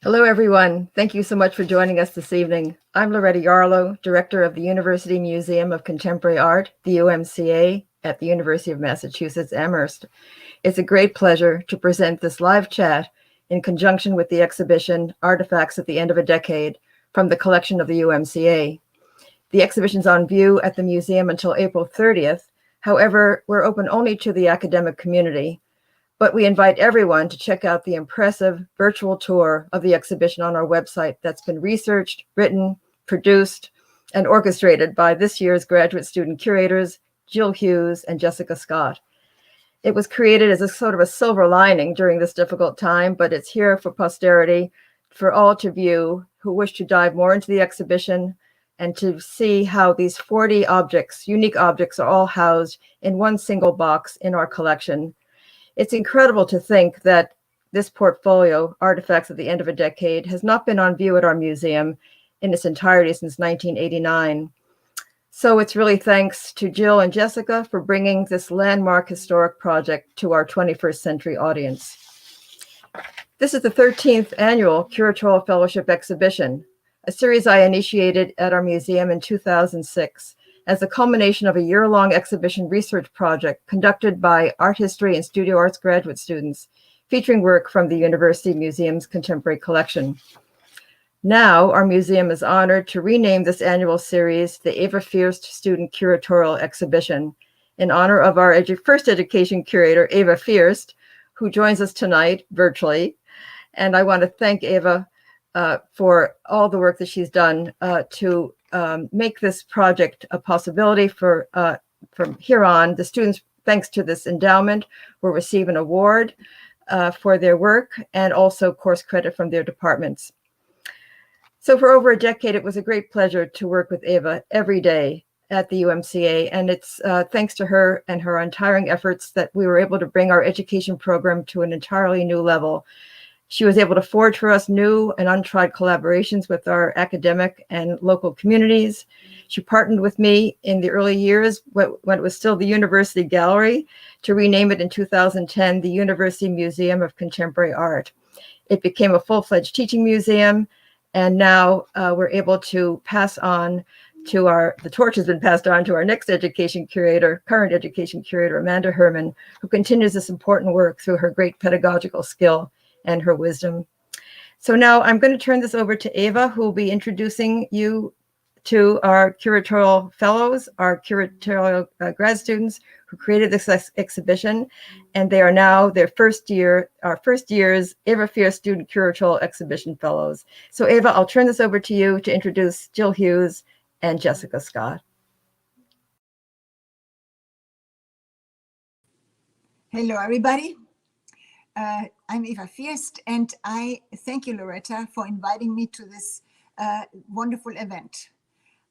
Hello, everyone. Thank you so much for joining us this evening. I'm Loretta Yarlow, Director of the University Museum of Contemporary Art, the UMCA, at the University of Massachusetts Amherst. It's a great pleasure to present this live chat in conjunction with the exhibition Artifacts at the End of a Decade from the collection of the UMCA. The exhibition's on view at the museum until April 30th. However, we're open only to the academic community. But we invite everyone to check out the impressive virtual tour of the exhibition on our website that's been researched, written, produced, and orchestrated by this year's graduate student curators, Jill Hughes and Jessica Scott. It was created as a sort of a silver lining during this difficult time, but it's here for posterity, for all to view who wish to dive more into the exhibition and to see how these 40 objects, unique objects, are all housed in one single box in our collection. It's incredible to think that this portfolio, Artifacts at the End of a Decade, has not been on view at our museum in its entirety since 1989. So it's really thanks to Jill and Jessica for bringing this landmark historic project to our 21st century audience. This is the 13th annual Curatorial Fellowship Exhibition, a series I initiated at our museum in 2006. As a culmination of a year-long exhibition research project conducted by art history and studio arts graduate students, featuring work from the University Museum's contemporary collection. Now, our museum is honored to rename this annual series the Eva Fierst Student Curatorial Exhibition in honor of our first education curator, Eva Fierst, who joins us tonight virtually. And I want to thank Eva for all the work that she's done to make this project a possibility for from here on. The students, thanks to this endowment, will receive an award for their work and also course credit from their departments. So for over a decade, it was a great pleasure to work with Eva every day at the UMCA, and it's thanks to her and her untiring efforts that we were able to bring our education program to an entirely new level. She was able to forge for us new and untried collaborations with our academic and local communities. She partnered with me in the early years when it was still the University Gallery to rename it in 2010 the University Museum of Contemporary Art. It became a full-fledged teaching museum, and now we're able to pass on to the torch has been passed on to our next education curator, current education curator, Amanda Herman, who continues this important work through her great pedagogical skill and her wisdom. So now I'm going to turn this over to Eva, who will be introducing you to our curatorial fellows, our curatorial grad students who created this exhibition. And they are now our first year's Eva Fierst Student Curatorial Exhibition Fellows. So Eva, I'll turn this over to you to introduce Jill Hughes and Jessica Scott. Hello, everybody. I'm Eva Fierst, and I thank you, Loretta, for inviting me to this wonderful event.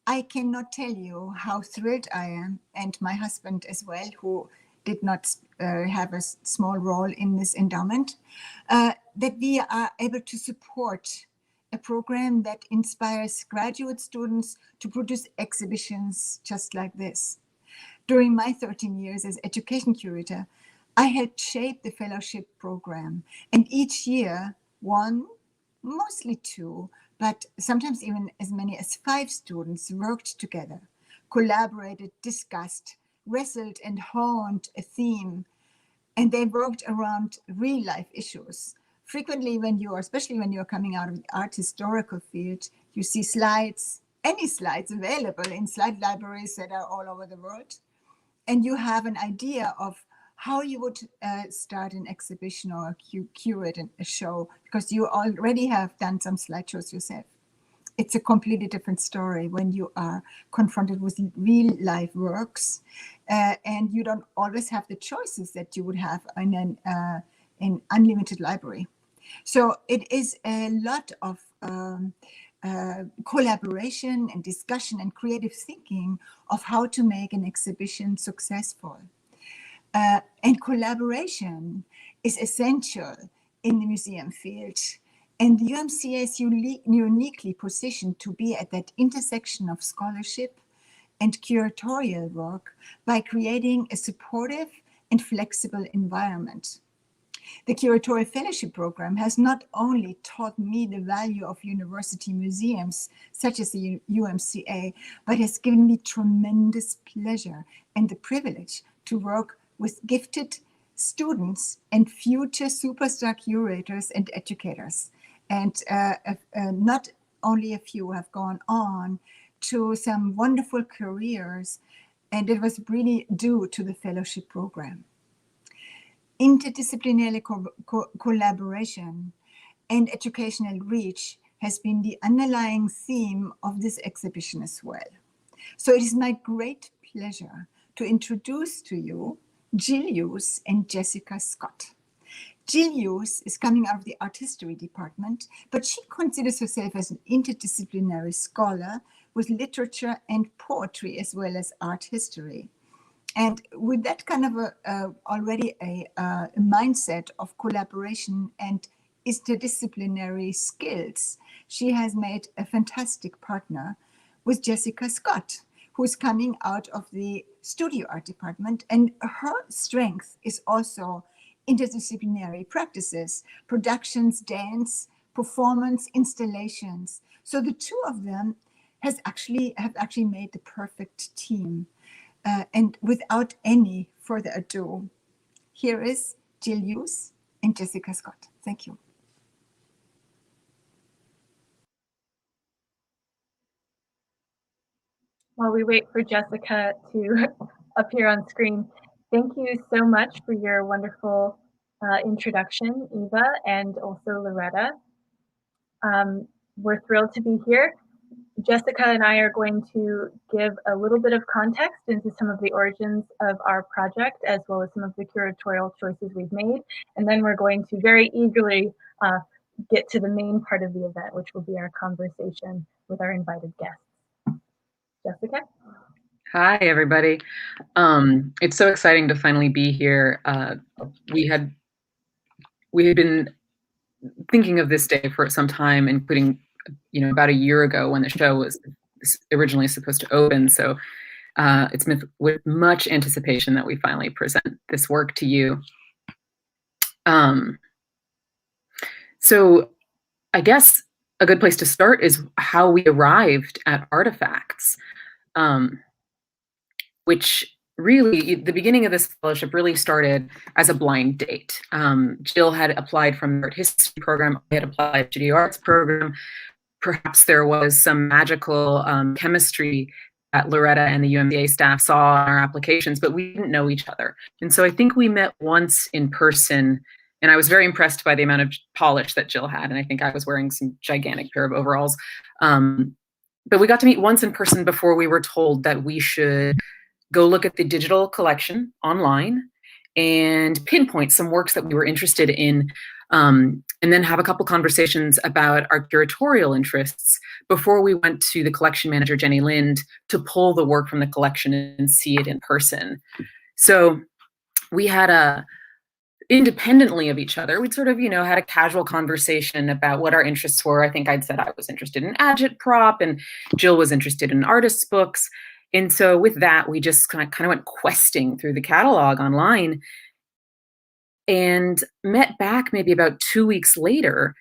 I cannot tell you how thrilled I am, and my husband as well, who did not have a small role in this endowment, that we are able to support a program that inspires graduate students to produce exhibitions just like this. During my 13 years as education curator, I helped shape the fellowship program, and each year, one, mostly two, but sometimes even as many as 5 students worked together, collaborated, discussed, wrestled and honed a theme, and they worked around real life issues. Frequently especially when you're coming out of the art historical field, you see slides, any slides available in slide libraries that are all over the world, and you have an idea of how you would start an exhibition or curate a show, because you already have done some slideshows yourself. It's a completely different story when you are confronted with real life works, and you don't always have the choices that you would have in an unlimited library. So it is a lot of collaboration and discussion and creative thinking of how to make an exhibition successful. And collaboration is essential in the museum field. And the UMCA is uniquely positioned to be at that intersection of scholarship and curatorial work by creating a supportive and flexible environment. The Curatorial Fellowship Program has not only taught me the value of university museums, such as the UMCA, but has given me tremendous pleasure and the privilege to work with gifted students and future superstar curators and educators. And not only a few have gone on to some wonderful careers, and it was really due to the fellowship program. Interdisciplinary collaboration and educational reach has been the underlying theme of this exhibition as well. So it is my great pleasure to introduce to you Jill Hughes and Jessica Scott. Jill Hughes is coming out of the art history department, but she considers herself as an interdisciplinary scholar with literature and poetry as well as art history. And with that kind of already a mindset of collaboration and interdisciplinary skills, she has made a fantastic partner with Jessica Scott, who is coming out of the studio art department. And her strength is also interdisciplinary practices, productions, dance, performance, installations. So the two of them have actually made the perfect team. And without any further ado, here is Jill Hughes and Jessica Scott. Thank you. While we wait for Jessica to appear on screen, thank you so much for your wonderful introduction, Eva, and also Loretta. We're thrilled to be here. Jessica and I are going to give a little bit of context into some of the origins of our project, as well as some of the curatorial choices we've made. And then we're going to very eagerly get to the main part of the event, which will be our conversation with our invited guests. Jessica? Hi, everybody. It's so exciting to finally be here. We had been thinking of this day for some time, including about a year ago when the show was originally supposed to open. So it's been with much anticipation that we finally present this work to you. So I guess a good place to start is how we arrived at artifacts, which really, the beginning of this fellowship really started as a blind date. Jill had applied from the art history program. I had applied to the arts program. Perhaps there was some magical chemistry that Loretta and the UMCA staff saw on our applications, but we didn't know each other. And so I think we met once in person, and I was very impressed by the amount of polish that Jill had. And I think I was wearing some gigantic pair of overalls. But we got to meet once in person before we were told that we should go look at the digital collection online and pinpoint some works that we were interested in, and then have a couple conversations about our curatorial interests before we went to the collection manager, Jenny Lind, to pull the work from the collection and see it in person. So we had independently of each other, we'd sort of, had a casual conversation about what our interests were. I think I'd said I was interested in agitprop, and Jill was interested in artists' books. And so with that, we just kind of went questing through the catalog online and met back maybe about 2 weeks later.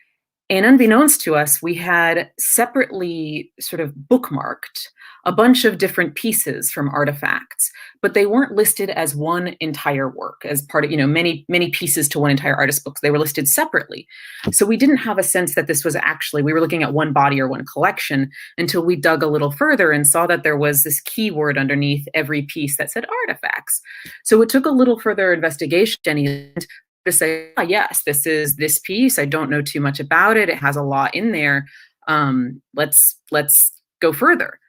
And unbeknownst to us, we had separately sort of bookmarked a bunch of different pieces from artifacts, but they weren't listed as one entire work, as part of, many pieces to one entire artist book. They were listed separately. So we didn't have a sense that this was actually, we were looking at one body or one collection until we dug a little further and saw that there was this keyword underneath every piece that said artifacts. So it took a little further investigation to say, oh, yes, this is this piece. I don't know too much about it. It has a lot in there. Let's go further.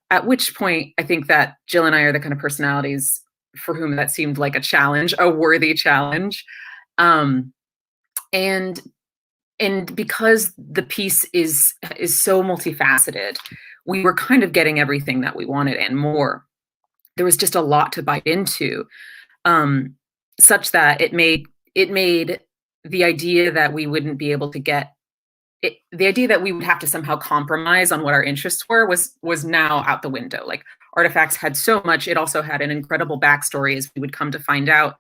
At which point, I think that Jill and I are the kind of personalities for whom that seemed like a challenge, a worthy challenge. And because the piece is so multifaceted, we were kind of getting everything that we wanted and more. There was just a lot to bite into, such that it made the idea that we wouldn't be able to get it, the idea that we would have to somehow compromise on what our interests were was now out the window. Like, artifacts had so much. It also had an incredible backstory, as we would come to find out.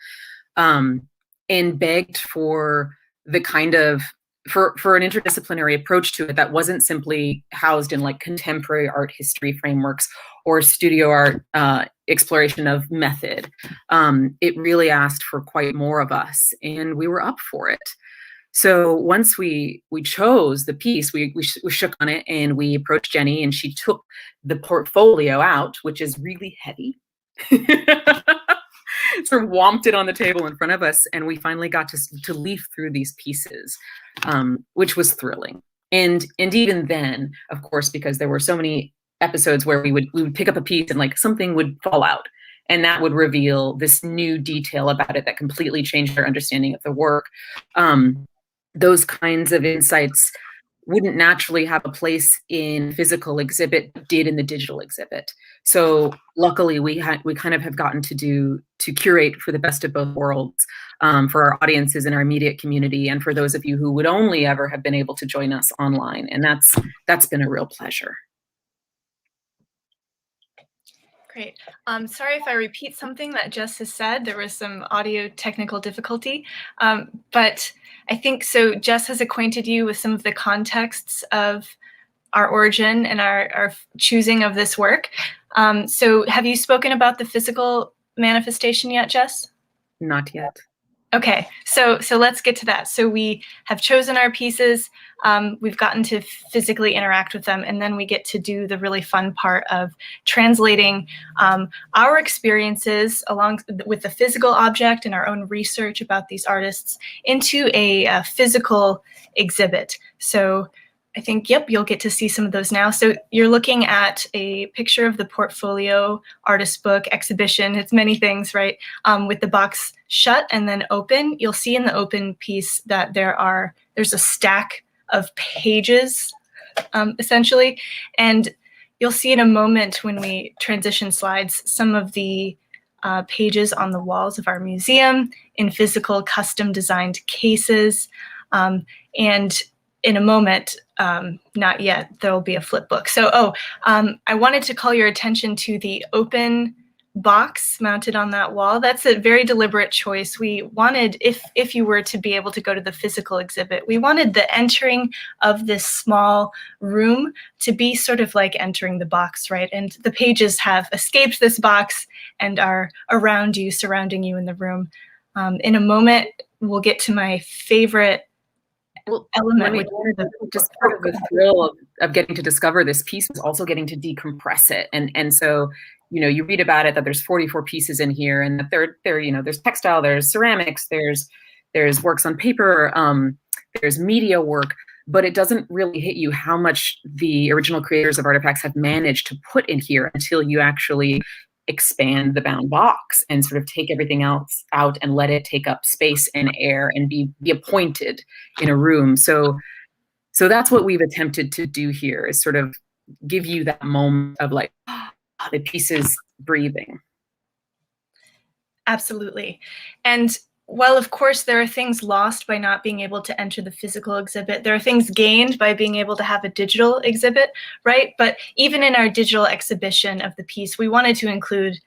and begged for the kind of for an interdisciplinary approach to it that wasn't simply housed in like contemporary art history frameworks or studio art exploration of method. It really asked for quite more of us, and we were up for it. So once we chose the piece, we shook on it and we approached Jenny, and she took the portfolio out, which is really heavy. Sort of whomped it on the table in front of us, and we finally got to leaf through these pieces, which was thrilling. And even then, of course, because there were so many episodes where we would pick up a piece and like something would fall out, and that would reveal this new detail about it that completely changed our understanding of the work. Those kinds of insights wouldn't naturally have a place in physical exhibit, but did in the digital exhibit. So luckily we kind of have gotten to curate for the best of both worlds, for our audiences in our immediate community, and for those of you who would only ever have been able to join us online. And that's been a real pleasure. Great. Sorry if I repeat something that Jess has said. There was some audio technical difficulty, but I think so. Jess has acquainted you with some of the contexts of our origin and our choosing of this work. So have you spoken about the physical manifestation yet, Jess? Not yet. Okay, so let's get to that. So we have chosen our pieces, we've gotten to physically interact with them, and then we get to do the really fun part of translating our experiences along with the physical object and our own research about these artists into a physical exhibit. So I think, yep, you'll get to see some of those now. So you're looking at a picture of the portfolio, artist book, exhibition. It's many things, right? With the box shut and then open. You'll see in the open piece that there's a stack of pages, essentially. And you'll see in a moment when we transition slides, some of the pages on the walls of our museum in physical custom designed cases. And in a moment, not yet, there will be a flip book. So, I wanted to call your attention to the open box mounted on that wall. That's a very deliberate choice. We wanted, if you were to be able to go to the physical exhibit, we wanted the entering of this small room to be sort of like entering the box, right? And the pages have escaped this box and are around you, surrounding you in the room. In a moment, we'll get to my favorite element. Just part of the thrill of getting to discover this piece is also getting to decompress it. And so, you read about it that there's 44 pieces in here, and that there's textile, there's ceramics, there's works on paper, there's media work, but it doesn't really hit you how much the original creators of artifacts have managed to put in here until you actually expand the bound box and sort of take everything else out and let it take up space and air and be appointed in a room. So that's what we've attempted to do here, is sort of give you that moment of like, the piece is breathing. Absolutely. And while of course there are things lost by not being able to enter the physical exhibit, there are things gained by being able to have a digital exhibit, right? But even in our digital exhibition of the piece, we wanted to include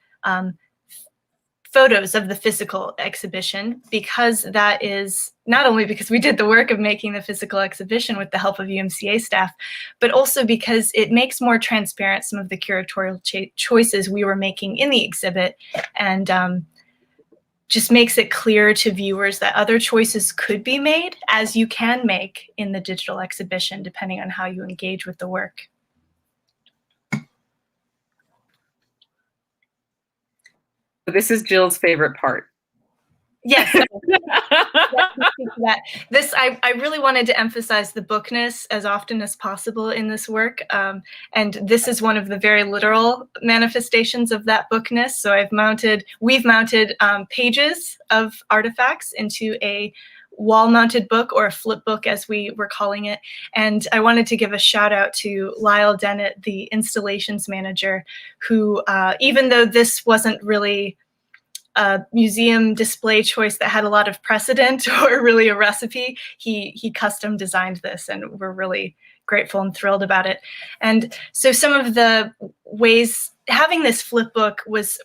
photos of the physical exhibition, because that is not only because we did the work of making the physical exhibition with the help of UMCA staff, but also because it makes more transparent some of the curatorial choices we were making in the exhibit, and just makes it clear to viewers that other choices could be made, as you can make in the digital exhibition, depending on how you engage with the work. This is Jill's favorite part. Yes. This, I really wanted to emphasize the bookness as often as possible in this work. And this is one of the very literal manifestations of that bookness. So we've mounted pages of artifacts into a wall-mounted book, or a flip book as we were calling it. And I wanted to give a shout out to Lyle Dennett, the installations manager, who even though this wasn't really a museum display choice that had a lot of precedent or really a recipe, he custom designed this, and we're really grateful and thrilled about it. And so some of the ways having this flip book was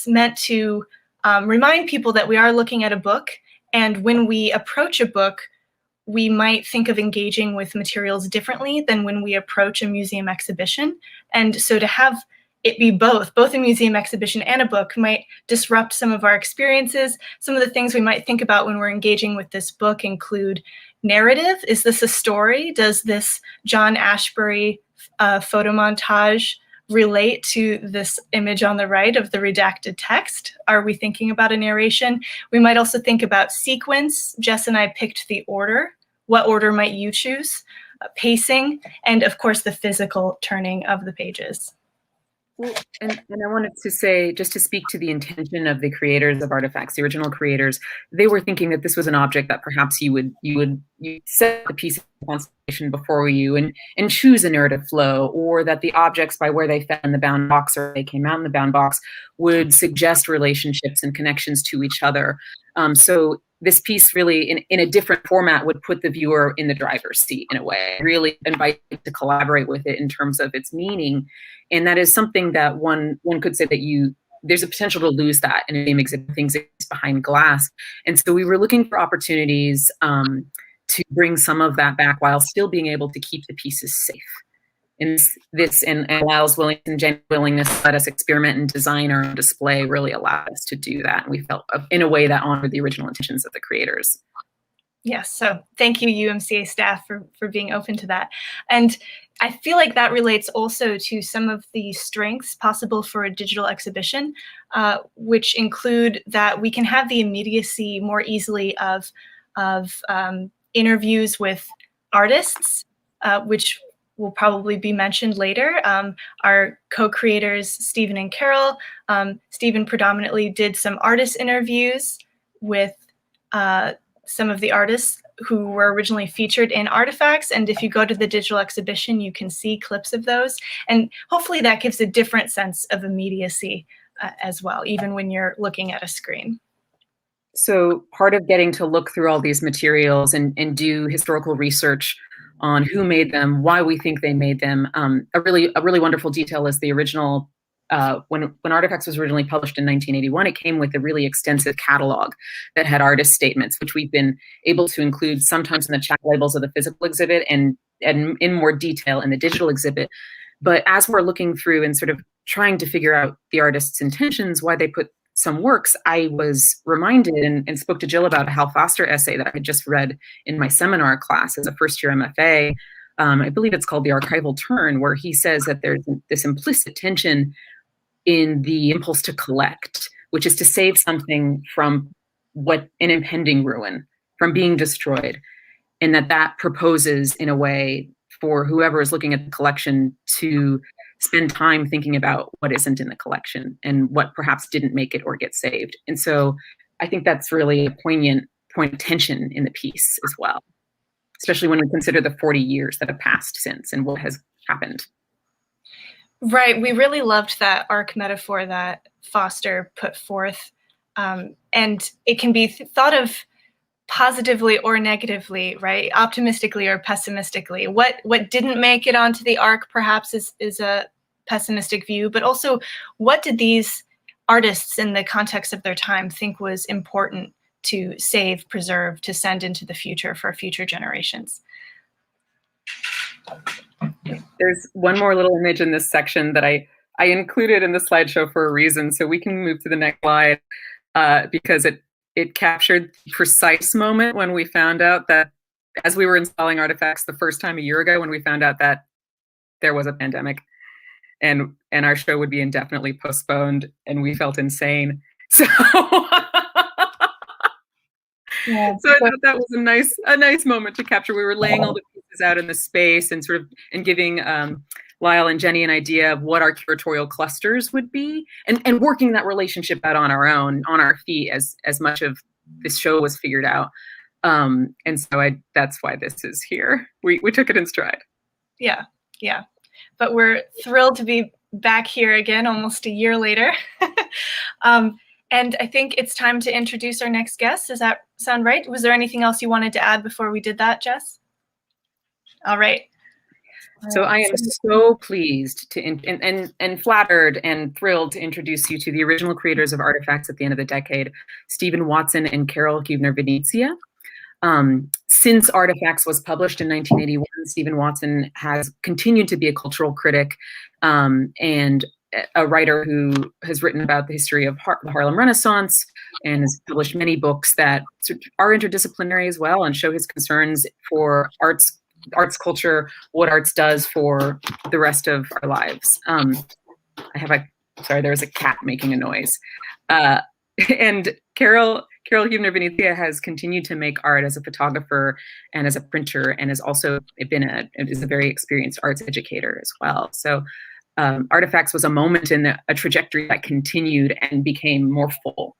meant to remind people that we are looking at a book, And when we approach a book, we might think of engaging with materials differently than when we approach a museum exhibition. And so to have it be both a museum exhibition and a book might disrupt some of our experiences. Some of the things we might think about when we're engaging with this book include narrative. Is this a story? Does this John Ashbery photo montage relate to this image on the right of the redacted text? Are we thinking about a narration? We might also think about sequence. Jess and I picked the order. What order might you choose? Pacing, and of course the physical turning of the pages. Well, and I wanted to say, just to speak to the intention of the creators of artifacts, the original creators, they were thinking that this was an object that perhaps you set the piece of constellation before you and choose a narrative flow, or that the objects by where they fell in the bound box or they came out in the bound box would suggest relationships and connections to each other. So this piece really, in a different format, would put the viewer in the driver's seat in a way, really invite you to collaborate with it in terms of its meaning. And that is something that one could say that there's a potential to lose that in a game exhibit, things behind glass. And so we were looking for opportunities to bring some of that back while still being able to keep the pieces safe. And this and Lyle's willingness and Jenny's willingness to let us experiment and design our own display really allowed us to do that. And we felt in a way that honored the original intentions of the creators. Yes, so thank you, UMCA staff, for being open to that. And I feel like that relates also to some of the strengths possible for a digital exhibition, which include that we can have the immediacy more easily of interviews with artists, which will probably be mentioned later. Our co-creators, Stephen and Carol. Stephen predominantly did some artist interviews with some of the artists who were originally featured in artifacts. And if you go to the digital exhibition, you can see clips of those. And hopefully that gives a different sense of immediacy as well, even when you're looking at a screen. So part of getting to look through all these materials and do historical research on who made them, why we think they made them. A really wonderful detail is the original, when Artifacts was originally published in 1981, it came with a really extensive catalog that had artist statements, which we've been able to include sometimes in the chat labels of the physical exhibit and in more detail in the digital exhibit. But as we're looking through and sort of trying to figure out the artist's intentions, why they put some works, I was reminded and spoke to Jill about a Hal Foster essay that I had just read in my seminar class as a first-year MFA. I believe it's called The Archival Turn, where he says that there's this implicit tension in the impulse to collect, which is to save something from an impending ruin, from being destroyed, and that proposes in a way for whoever is looking at the collection to spend time thinking about what isn't in the collection and what perhaps didn't make it or get saved. And so I think that's really a poignant point of tension in the piece as well, especially when we consider the 40 years that have passed since and what has happened. Right, we really loved that arc metaphor that Foster put forth. And it can be thought of positively or negatively, right? Optimistically or pessimistically. What didn't make it onto the arc perhaps is a pessimistic view, but also what did these artists in the context of their time think was important to save, preserve, to send into the future for future generations? There's one more little image in this section that I included in the slideshow for a reason, so we can move to the next slide because it captured the precise moment when we found out that, as we were installing artifacts the first time a year ago, when we found out that there was a pandemic and our show would be indefinitely postponed, and we felt insane. So, yeah. So I thought that was a nice moment to capture. We were laying all the pieces out in the space and and giving Lyle and Jenny an idea of what our curatorial clusters would be, and working that relationship out on our own, on our feet, as much of this show was figured out. And so that's why this is here. We took it in stride. Yeah. But we're thrilled to be back here again, almost a year later. And I think it's time to introduce our next guest. Does that sound right? Was there anything else you wanted to add before we did that, Jess? All right. So I am so pleased to and flattered and thrilled to introduce you to the original creators of Artifacts at the end of the decade, Stephen Watson and Carol Huebner Venezia. Since Artifacts was published in 1981, Stephen Watson has continued to be a cultural critic and a writer who has written about the history of the Harlem Renaissance and has published many books that are interdisciplinary as well and show his concerns for arts, culture, what arts does for the rest of our lives. Sorry, there was a cat making a noise. And Carol Huebner Venezia has continued to make art as a photographer and as a printer, and has also is a very experienced arts educator as well. So Artifacts was a moment in a trajectory that continued and became more full.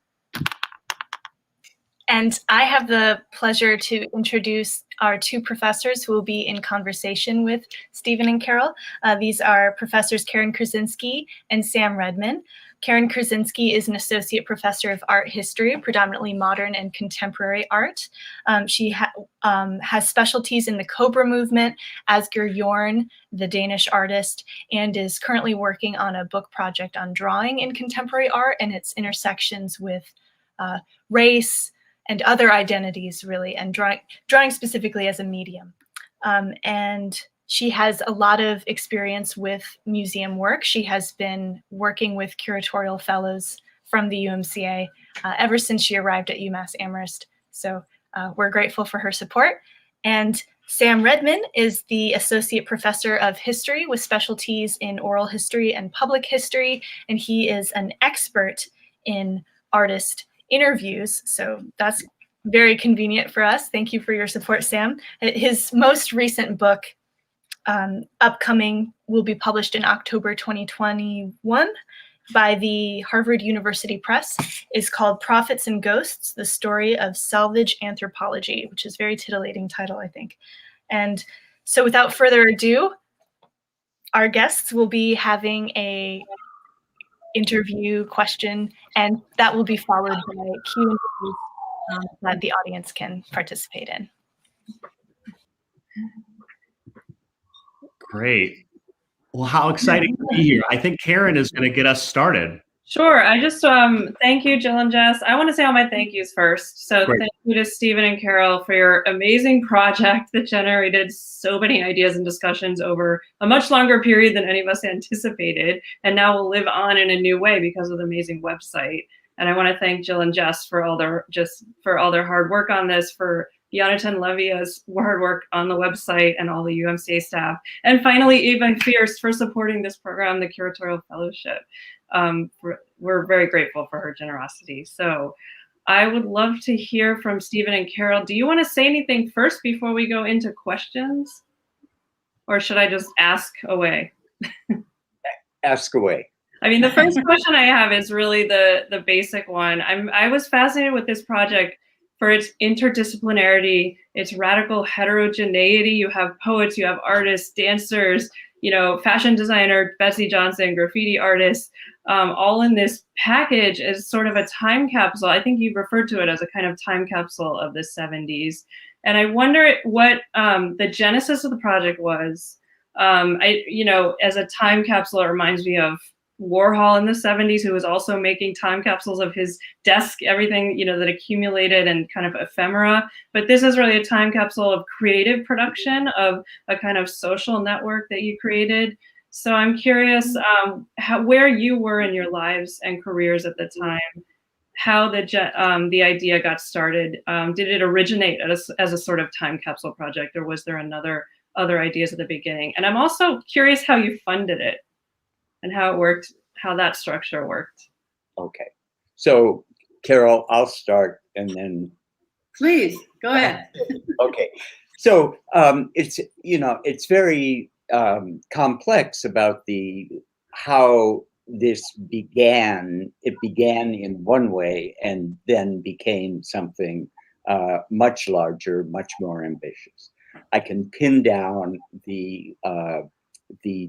And I have the pleasure to introduce our two professors who will be in conversation with Stephen and Carol. These are Professors Karen Krasinski and Sam Redman. Karen Krasinski is an associate professor of art history, predominantly modern and contemporary art. She has specialties in the Cobra movement, Asger Jorn, the Danish artist, and is currently working on a book project on drawing in contemporary art and its intersections with race and other identities, really, and drawing specifically as a medium. And she has a lot of experience with museum work. She has been working with curatorial fellows from the UMCA ever since she arrived at UMass Amherst. So we're grateful for her support. And Sam Redman is the Associate Professor of History with specialties in oral history and public history, and he is an expert in artist interviews. So that's very convenient for us. Thank you for your support, Sam. His most recent book, upcoming, will be published in October 2021 by the Harvard University Press, is called Prophets and Ghosts, The Story of Salvage Anthropology, which is a very titillating title, I think. And so without further ado, our guests will be having a interview question, and that will be followed by Q&A that the audience can participate in. Great. Well, how exciting to be here. I think Karen is going to get us started. Sure. I just thank you, Jill and Jess. I want to say all my thank yous first. So Great. Thank you to Stephen and Carol for your amazing project that generated so many ideas and discussions over a much longer period than any of us anticipated, and now will live on in a new way because of the amazing website. And I want to thank Jill and Jess for all their hard work on this, for Jonathan Levia's hard work on the website, and all the UMCA staff. And finally, Eva Fierce for supporting this program, the Curatorial Fellowship. We're very grateful for her generosity. So I would love to hear from Stephen and Carol. Do you want to say anything first before we go into questions? Or should I just ask away? Ask away. I mean, the first question I have is really the basic one. I was fascinated with this project for its interdisciplinarity, its radical heterogeneity. You have poets, you have artists, dancers, fashion designer, Betsy Johnson, graffiti artists, all in this package as sort of a time capsule. I think you referred to it as a kind of time capsule of the 70s. And I wonder what the genesis of the project was. As a time capsule, it reminds me of Warhol in the 70s, who was also making time capsules of his desk, everything, that accumulated and kind of ephemera. But this is really a time capsule of creative production, of a kind of social network that you created. So I'm curious where you were in your lives and careers at the time, how the idea got started. Did it originate as a sort of time capsule project, or was there other ideas at the beginning? And I'm also curious how you funded it and how it worked, how that structure worked. Okay. So, Carol, I'll start and then. Please, go ahead. Okay. So, it's very complex about how this began. It began in one way and then became something much larger, much more ambitious. I can pin down the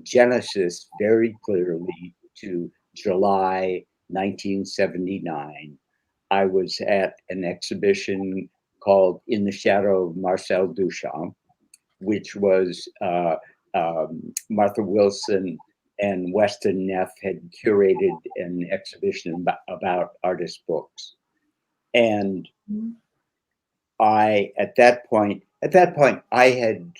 genesis very clearly to July 1979. I was at an exhibition called In the Shadow of Marcel Duchamp, which was Martha Wilson and Weston Neff had curated an exhibition about artist books. And at that point, I had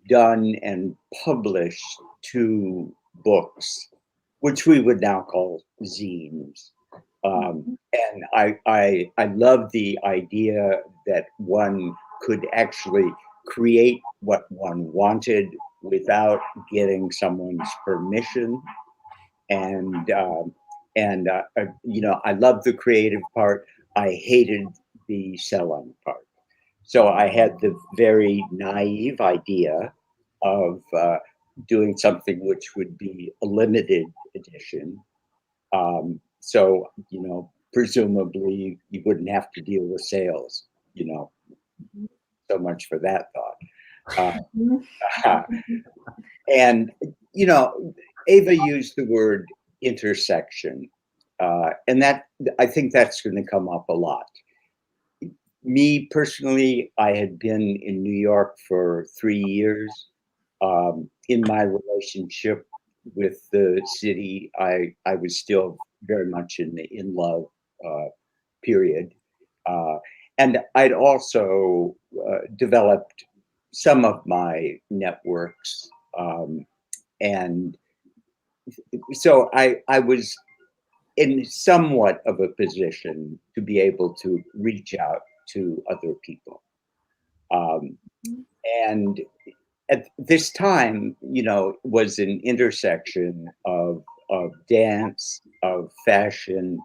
done and published 2 books, which we would now call zines. And I love the idea that one could actually create what one wanted without getting someone's permission. And you know, I love the creative part. I hated the selling part. So I had the very naive idea of doing something which would be a limited edition. So, you know, presumably you wouldn't have to deal with sales, you know, so much for that thought. And, you know, Ava used the word intersection, and that, I think that's going to come up a lot. Me personally, I had been in New York for 3 years. In my relationship with the city, I was still very much in the in love period. And I'd also developed some of my networks. And so I was in somewhat of a position to be able to reach out to other people. And at this time, you know, was an intersection of dance, of fashion,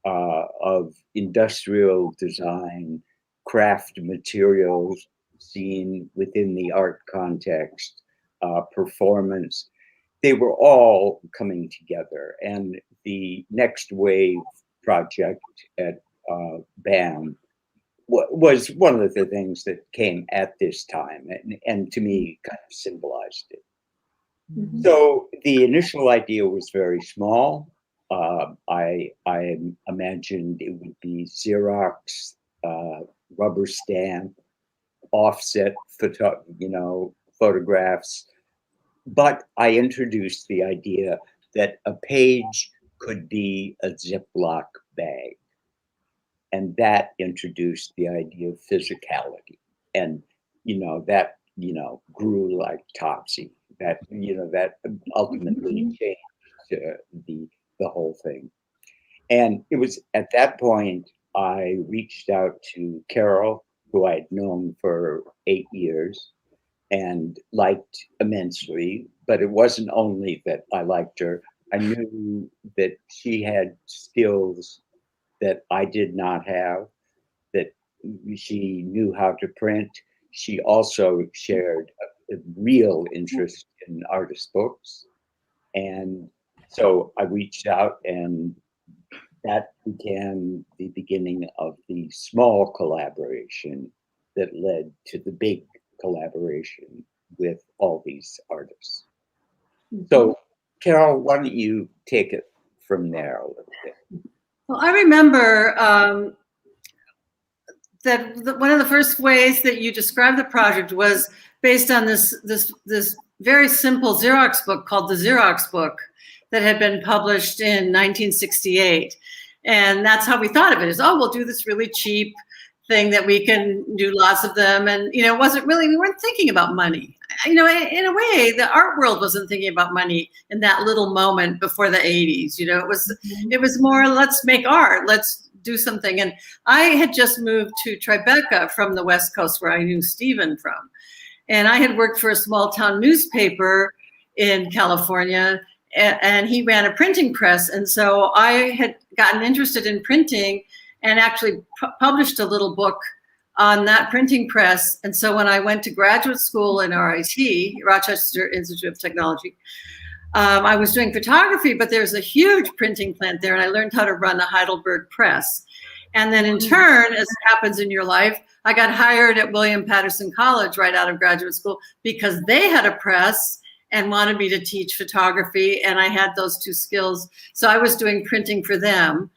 of industrial design, craft materials seen within the art context, performance. They were all coming together. And the Next Wave project at BAM was one of the things that came at this time, and to me kind of symbolized it. So the initial idea was very small. I imagined it would be Xerox, rubber stamp, offset photographs. But I introduced the idea that a page could be a Ziploc bag. And that introduced the idea of physicality. And, you know, that, you know, grew like Topsy. That, you know, that ultimately changed the whole thing. And it was at that point I reached out to Carol, who I'd known for 8 years and liked immensely. But it wasn't only that I liked her. I knew that she had skills that I did not have, that she knew how to print. She also shared a real interest in artist books. And so I reached out, and that began the beginning of the small collaboration that led to the big collaboration with all these artists. So Carol, why don't you take it from there a little bit? Well, I remember that one of the first ways that you described the project was based on this very simple Xerox book called the Xerox book that had been published in 1968. And that's how we thought of it, is, oh, we'll do this really cheap thing that we can do lots of them. And, you know, it wasn't really, we weren't thinking about money. You know, in a way, the art world wasn't thinking about money in that little moment before the 80s. You know, it was more, let's make art, let's do something. And I had just moved to Tribeca from the West Coast, where I knew Stephen from. And I had worked for a small town newspaper in California, and he ran a printing press. And so I had gotten interested in printing and actually published a little book on that printing press. And so when I went to graduate school in RIT, Rochester Institute of Technology, I was doing photography, but there's a huge printing plant there, and I learned how to run a Heidelberg press. And then in turn, as happens in your life, I got hired at William Patterson College right out of graduate school because they had a press and wanted me to teach photography, and I had those two skills. So I was doing printing for them,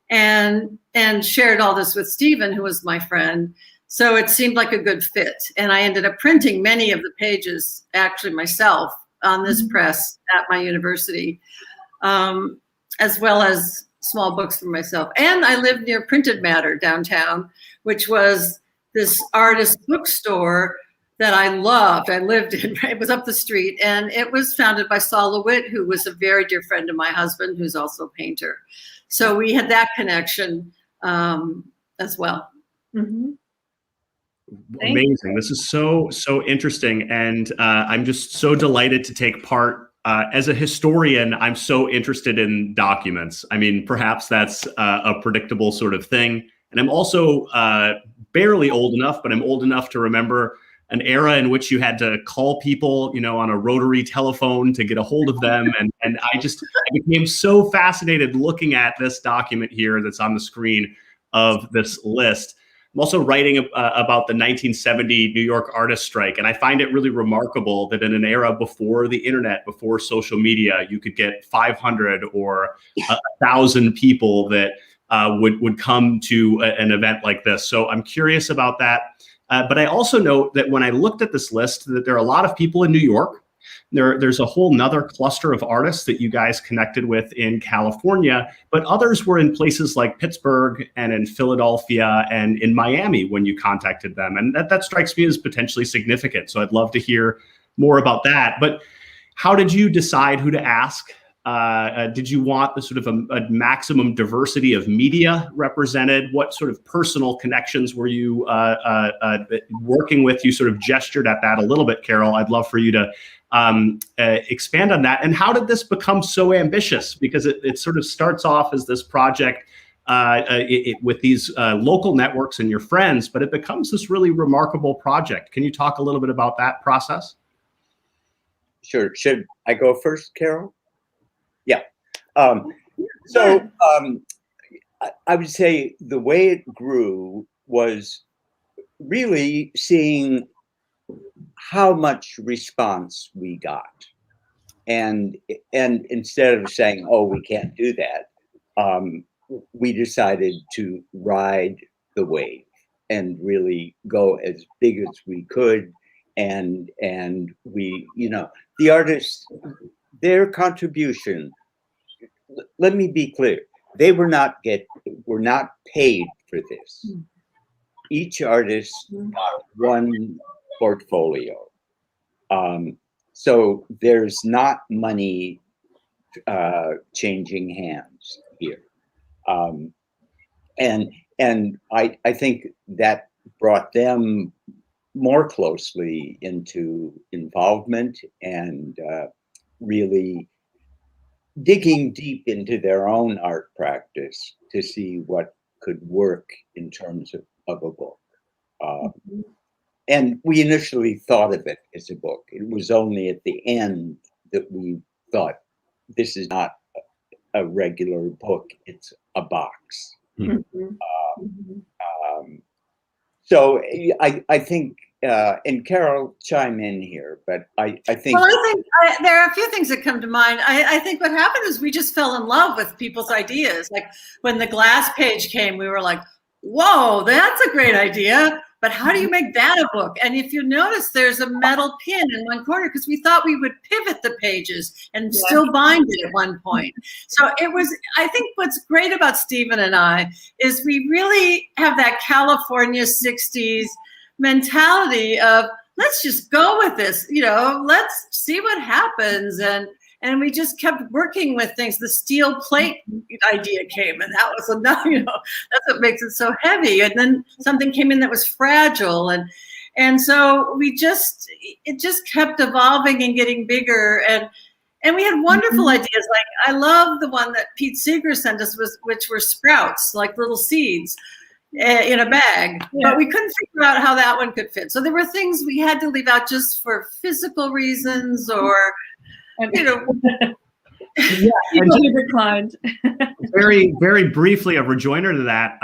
and shared all this with Stephen, who was my friend. So it seemed like a good fit. And I ended up printing many of the pages actually myself on this press at my university, as well as small books for myself. And I lived near Printed Matter downtown, which was this artist bookstore that I loved. I lived in, it was up the street, and it was founded by Saul LeWitt, who was a very dear friend of my husband, who's also a painter. So we had that connection as well. Mm-hmm. Amazing. This is so interesting. And I'm just so delighted to take part. As a historian, I'm so interested in documents. I mean, perhaps that's a predictable sort of thing. And I'm also barely old enough, but I'm old enough to remember an era in which you had to call people, you know, on a rotary telephone to get a hold of them. And I became so fascinated looking at this document here that's on the screen of this list. I'm also writing about the 1970 New York artist strike, and I find it really remarkable that in an era before the internet, before social media, you could get 500 or 1,000 people that would come to an event like this. So I'm curious about that. But I also note that when I looked at this list, that there are a lot of people in New York. There's a whole nother cluster of artists that you guys connected with in California, but others were in places like Pittsburgh and in Philadelphia and in Miami when you contacted them. And that strikes me as potentially significant. So I'd love to hear more about that. But how did you decide who to ask? Did you want the sort of a maximum diversity of media represented? What sort of personal connections were you working with? You sort of gestured at that a little bit, Carol. I'd love for you to expand on that. And how did this become so ambitious? Because it sort of starts off as this project with these local networks and your friends, but it becomes this really remarkable project. Can you talk a little bit about that process? Sure. Should I go first, Carol? Yeah. I would say the way it grew was really seeing how much response we got. And instead of saying, oh, we can't do that, we decided to ride the wave and really go as big as we could. And we, you know, the artists, their contribution, let me be clear, they were not paid for this. Each artist got one portfolio. So there's not money changing hands here. And I think that brought them more closely into involvement and really digging deep into their own art practice to see what could work in terms of a book. And we initially thought of it as a book. It was only at the end that we thought, this is not a regular book, it's a box. So I think, and Carol, chime in here, but I think. Well, I think there are a few things that come to mind. I think what happened is we just fell in love with people's ideas. Like when the glass page came, we were like, whoa, that's a great idea. But how do you make that a book? And if you notice, there's a metal pin in one corner because we thought we would pivot the pages and still bind it at one point. So it was, I think what's great about Stephen and I is we really have that California 60s mentality of, let's just go with this, you know, let's see what happens. And we just kept working with things. The steel plate idea came, and that was enough, you know, that's what makes it so heavy. And then something came in that was fragile. And so it just kept evolving and getting bigger. And we had wonderful ideas. Like, I love the one that Pete Seeger sent us, which were sprouts, like little seeds in a bag. But we couldn't figure out how that one could fit. So there were things we had to leave out just for physical reasons or, you know. People who declined. Very, very briefly, a rejoinder to that.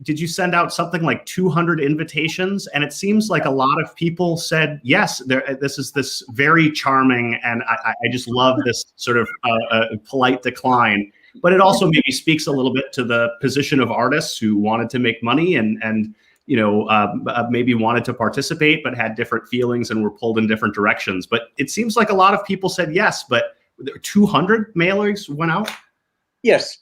Did you send out something like 200 invitations? And it seems like a lot of people said yes. This is this very charming, and I just love this sort of polite decline. But it also maybe speaks a little bit to the position of artists who wanted to make money and maybe wanted to participate, but had different feelings and were pulled in different directions. But it seems like a lot of people said yes, but 200 mailers went out? Yes.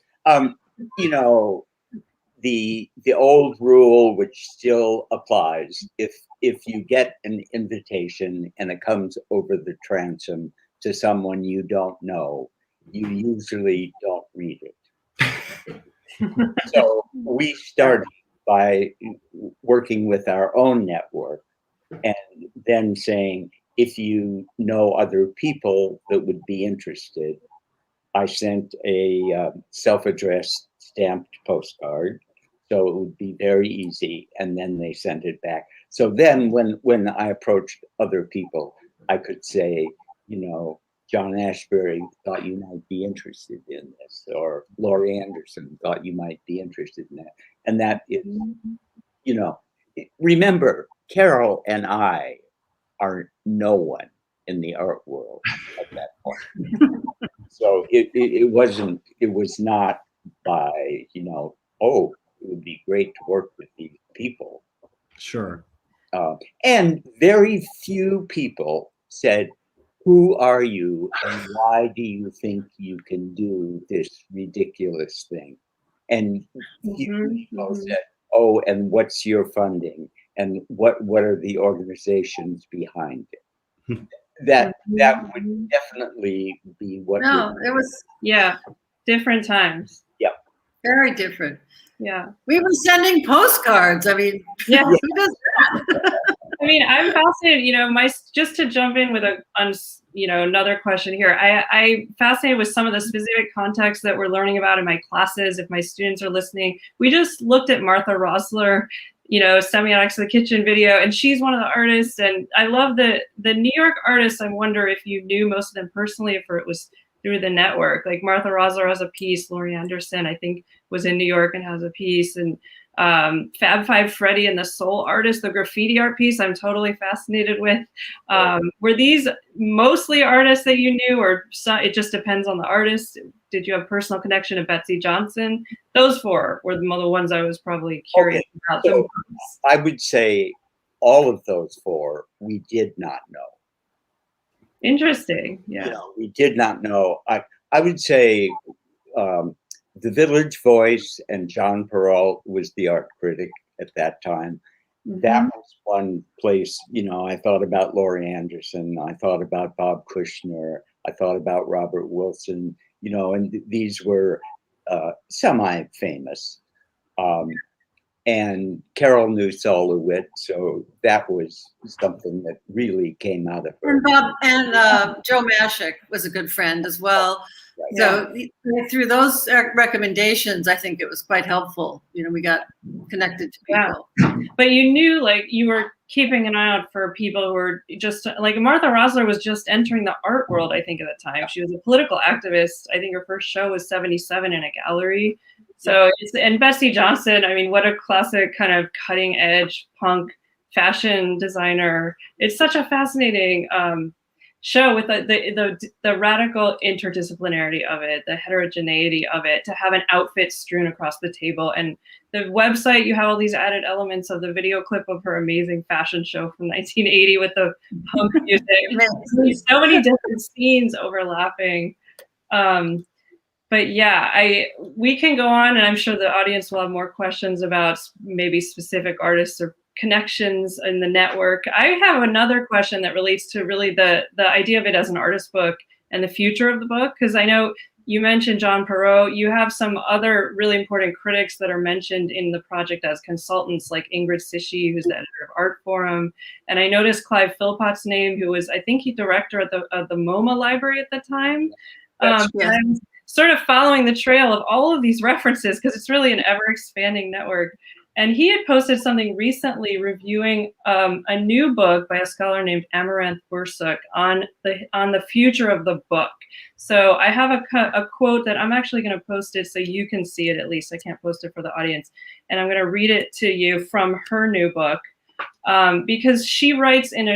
The old rule, which still applies, if you get an invitation and it comes over the transom to someone you don't know, you usually don't read it. So we started by working with our own network and then saying, if you know other people that would be interested, I sent a self-addressed stamped postcard, so it would be very easy, and then they sent it back. So then when I approached other people, I could say, John Ashbery thought you might be interested in this, or Laurie Anderson thought you might be interested in that. And that is, remember, Carol and I are no one in the art world at that point. So it was not by, oh, it would be great to work with these people. Sure. And very few people said, who are you and why do you think you can do this ridiculous thing? And few people said, oh, and what's your funding? And what are the organizations behind it? That would definitely be what. No, it was different times. Yeah, very different. Yeah, we were sending postcards. I mean, yeah. Who does that? I mean, I'm fascinated. Just to jump in with another question here. I'm fascinated with some of the specific contexts that we're learning about in my classes. If my students are listening, we just looked at Martha Rosler, Semiotics of the Kitchen video, and she's one of the artists. And I love the New York artists. I wonder if you knew most of them personally, if it was through the network. Like Martha Rosler has a piece. Laurie Anderson, I think, was in New York and has a piece. And Fab Five Freddy and the Soul Artist, the graffiti art piece, I'm totally fascinated with. Were these mostly artists that you knew, or it just depends on the artist? Did you have personal connection to Betsy Johnson? Those four were the ones I was probably curious about. So I would say all of those four we did not know. Interesting. Yeah. We did not know. I would say the Village Voice and John Perrault was the art critic at that time. That was one place, I thought about Laurie Anderson. I thought about Bob Kushner. I thought about Robert Wilson, and these were semi-famous. And Carol knew Saul LeWitt, so that was something that really came out of her. And Joe Mashik was a good friend as well. Right. So through those recommendations, I think it was quite helpful. We got connected to people. Yeah. But you knew, you were keeping an eye out for people who were just, Martha Rosler was just entering the art world, I think, at the time. She was a political activist. I think her first show was 77 in a gallery. So, and Betsy Johnson, I mean, what a classic kind of cutting edge punk fashion designer. It's such a fascinating show with the radical interdisciplinarity of it, the heterogeneity of it, to have an outfit strewn across the table. And the website, you have all these added elements of the video clip of her amazing fashion show from 1980 with the punk music. So many different scenes overlapping. But yeah, we can go on, and I'm sure the audience will have more questions about maybe specific artists or connections in the network. I have another question that relates to really the idea of it as an artist book and the future of the book, because I know you mentioned John Perrault. You have some other really important critics that are mentioned in the project as consultants, like Ingrid Sishi, who's the editor of Art Forum. And I noticed Clive Philpott's name, who was, I think, director at the MoMA library at the time. I'm sort of following the trail of all of these references because it's really an ever-expanding network. And he had posted something recently reviewing a new book by a scholar named Amaranth Bursuk on the future of the book. So I have a quote that I'm actually going to post it so you can see it at least. I can't post it for the audience. And I'm going to read it to you from her new book. Because she writes in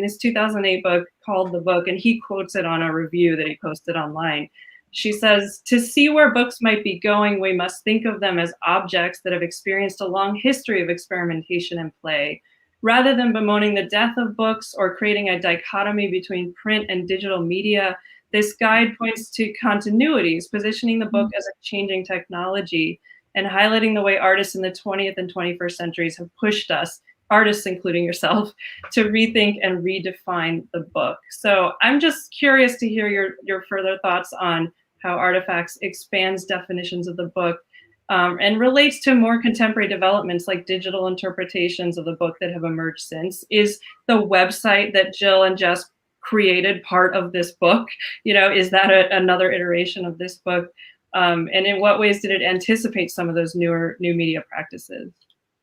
this 2008 book called The Book, and he quotes it on a review that he posted online. She says, to see where books might be going, we must think of them as objects that have experienced a long history of experimentation and play. Rather than bemoaning the death of books or creating a dichotomy between print and digital media, this guide points to continuities, positioning the book as a changing technology and highlighting the way artists in the 20th and 21st centuries have pushed us, artists including yourself, to rethink and redefine the book. So I'm just curious to hear your further thoughts on how Artifacts expands definitions of the book and relates to more contemporary developments like digital interpretations of the book that have emerged since. Is the website that Jill and Jess created part of this book? You know, is that another iteration of this book? And in what ways did it anticipate some of those new media practices?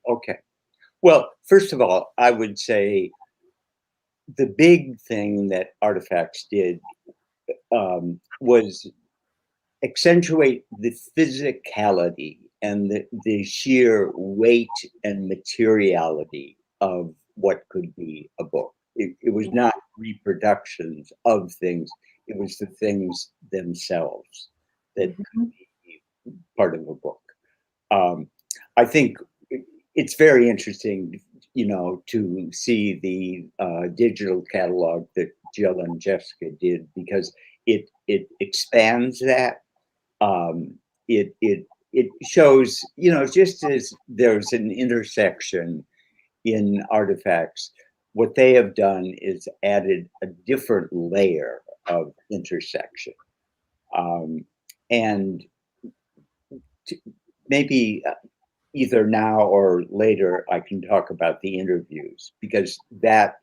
Okay. Well, first of all, I would say the big thing that Artifacts did was accentuate the physicality and the sheer weight and materiality of what could be a book. It was not reproductions of things, it was the things themselves that could be part of a book. I think it's very interesting, you know, to see the digital catalog that Jill and Jessica did, because it expands that. It shows, you know, just as there's an intersection in Artifacts, what they have done is added a different layer of intersection. And maybe either now or later, I can talk about the interviews, because that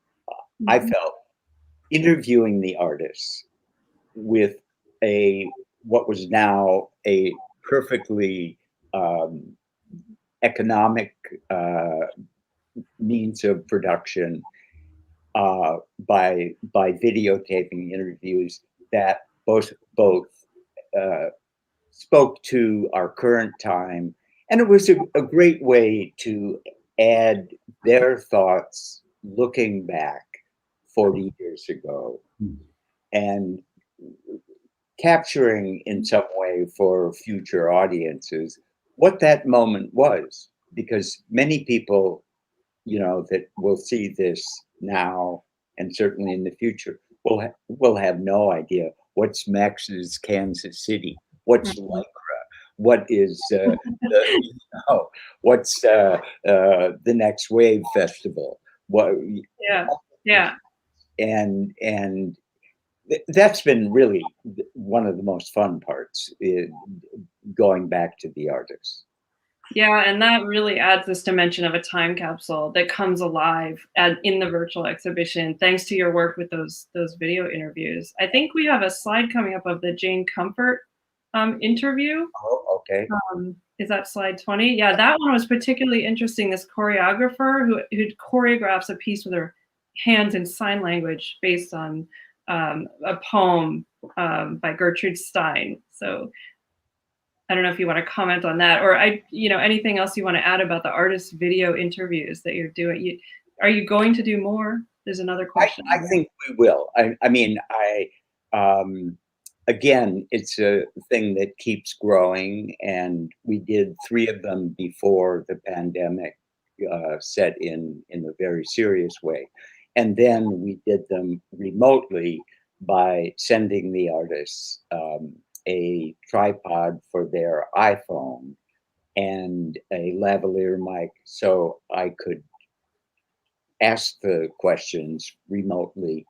I felt interviewing the artists with what was now a perfectly economic means of production by videotaping interviews that both spoke to our current time. And it was a great way to add their thoughts looking back 40 years ago and capturing in some way for future audiences what that moment was. Because many people, you know, that will see this now and certainly in the future will have no idea what's Max's Kansas City, what's Lycra, what is what's the Next Wave Festival, what and that's been really one of the most fun parts, going back to the artists. Yeah, and that really adds this dimension of a time capsule that comes alive in the virtual exhibition, thanks to your work with those video interviews. I think we have a slide coming up of the Jane Comfort interview. Oh, okay. Is that slide 20? Yeah, that one was particularly interesting. This choreographer who choreographs a piece with her hands in sign language based on a poem by Gertrude Stein. So I don't know if you want to comment on that, or anything else you want to add about the artist video interviews that you're doing. Are you going to do more? There's another question. I think we will. I mean, again, it's a thing that keeps growing, and we did 3 of them before the pandemic set in a very serious way. And then we did them remotely by sending the artists a tripod for their iPhone and a lavalier mic, so I could ask the questions remotely,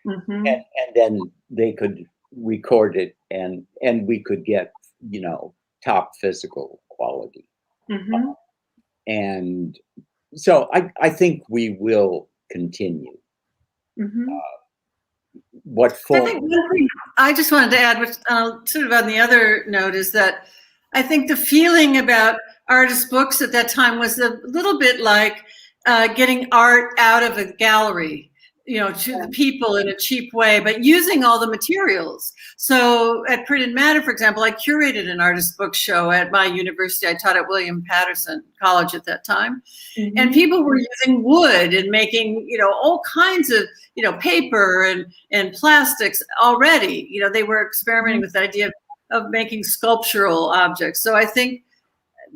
and then they could record it, and we could get, you know, top physical quality. And so I think we will continue. What for? I think one thing I just wanted to add, which sort of on the other note, is that I think the feeling about artist books at that time was a little bit like getting art out of a gallery, you know, to the people in a cheap way, but using all the materials. So at Print and Matter, for example, I curated an artist book show at my university. I taught at William Patterson College at that time. And people were using wood and making, you know, all kinds of, you know, paper and plastics already. You know, they were experimenting with the idea of of making sculptural objects. So I think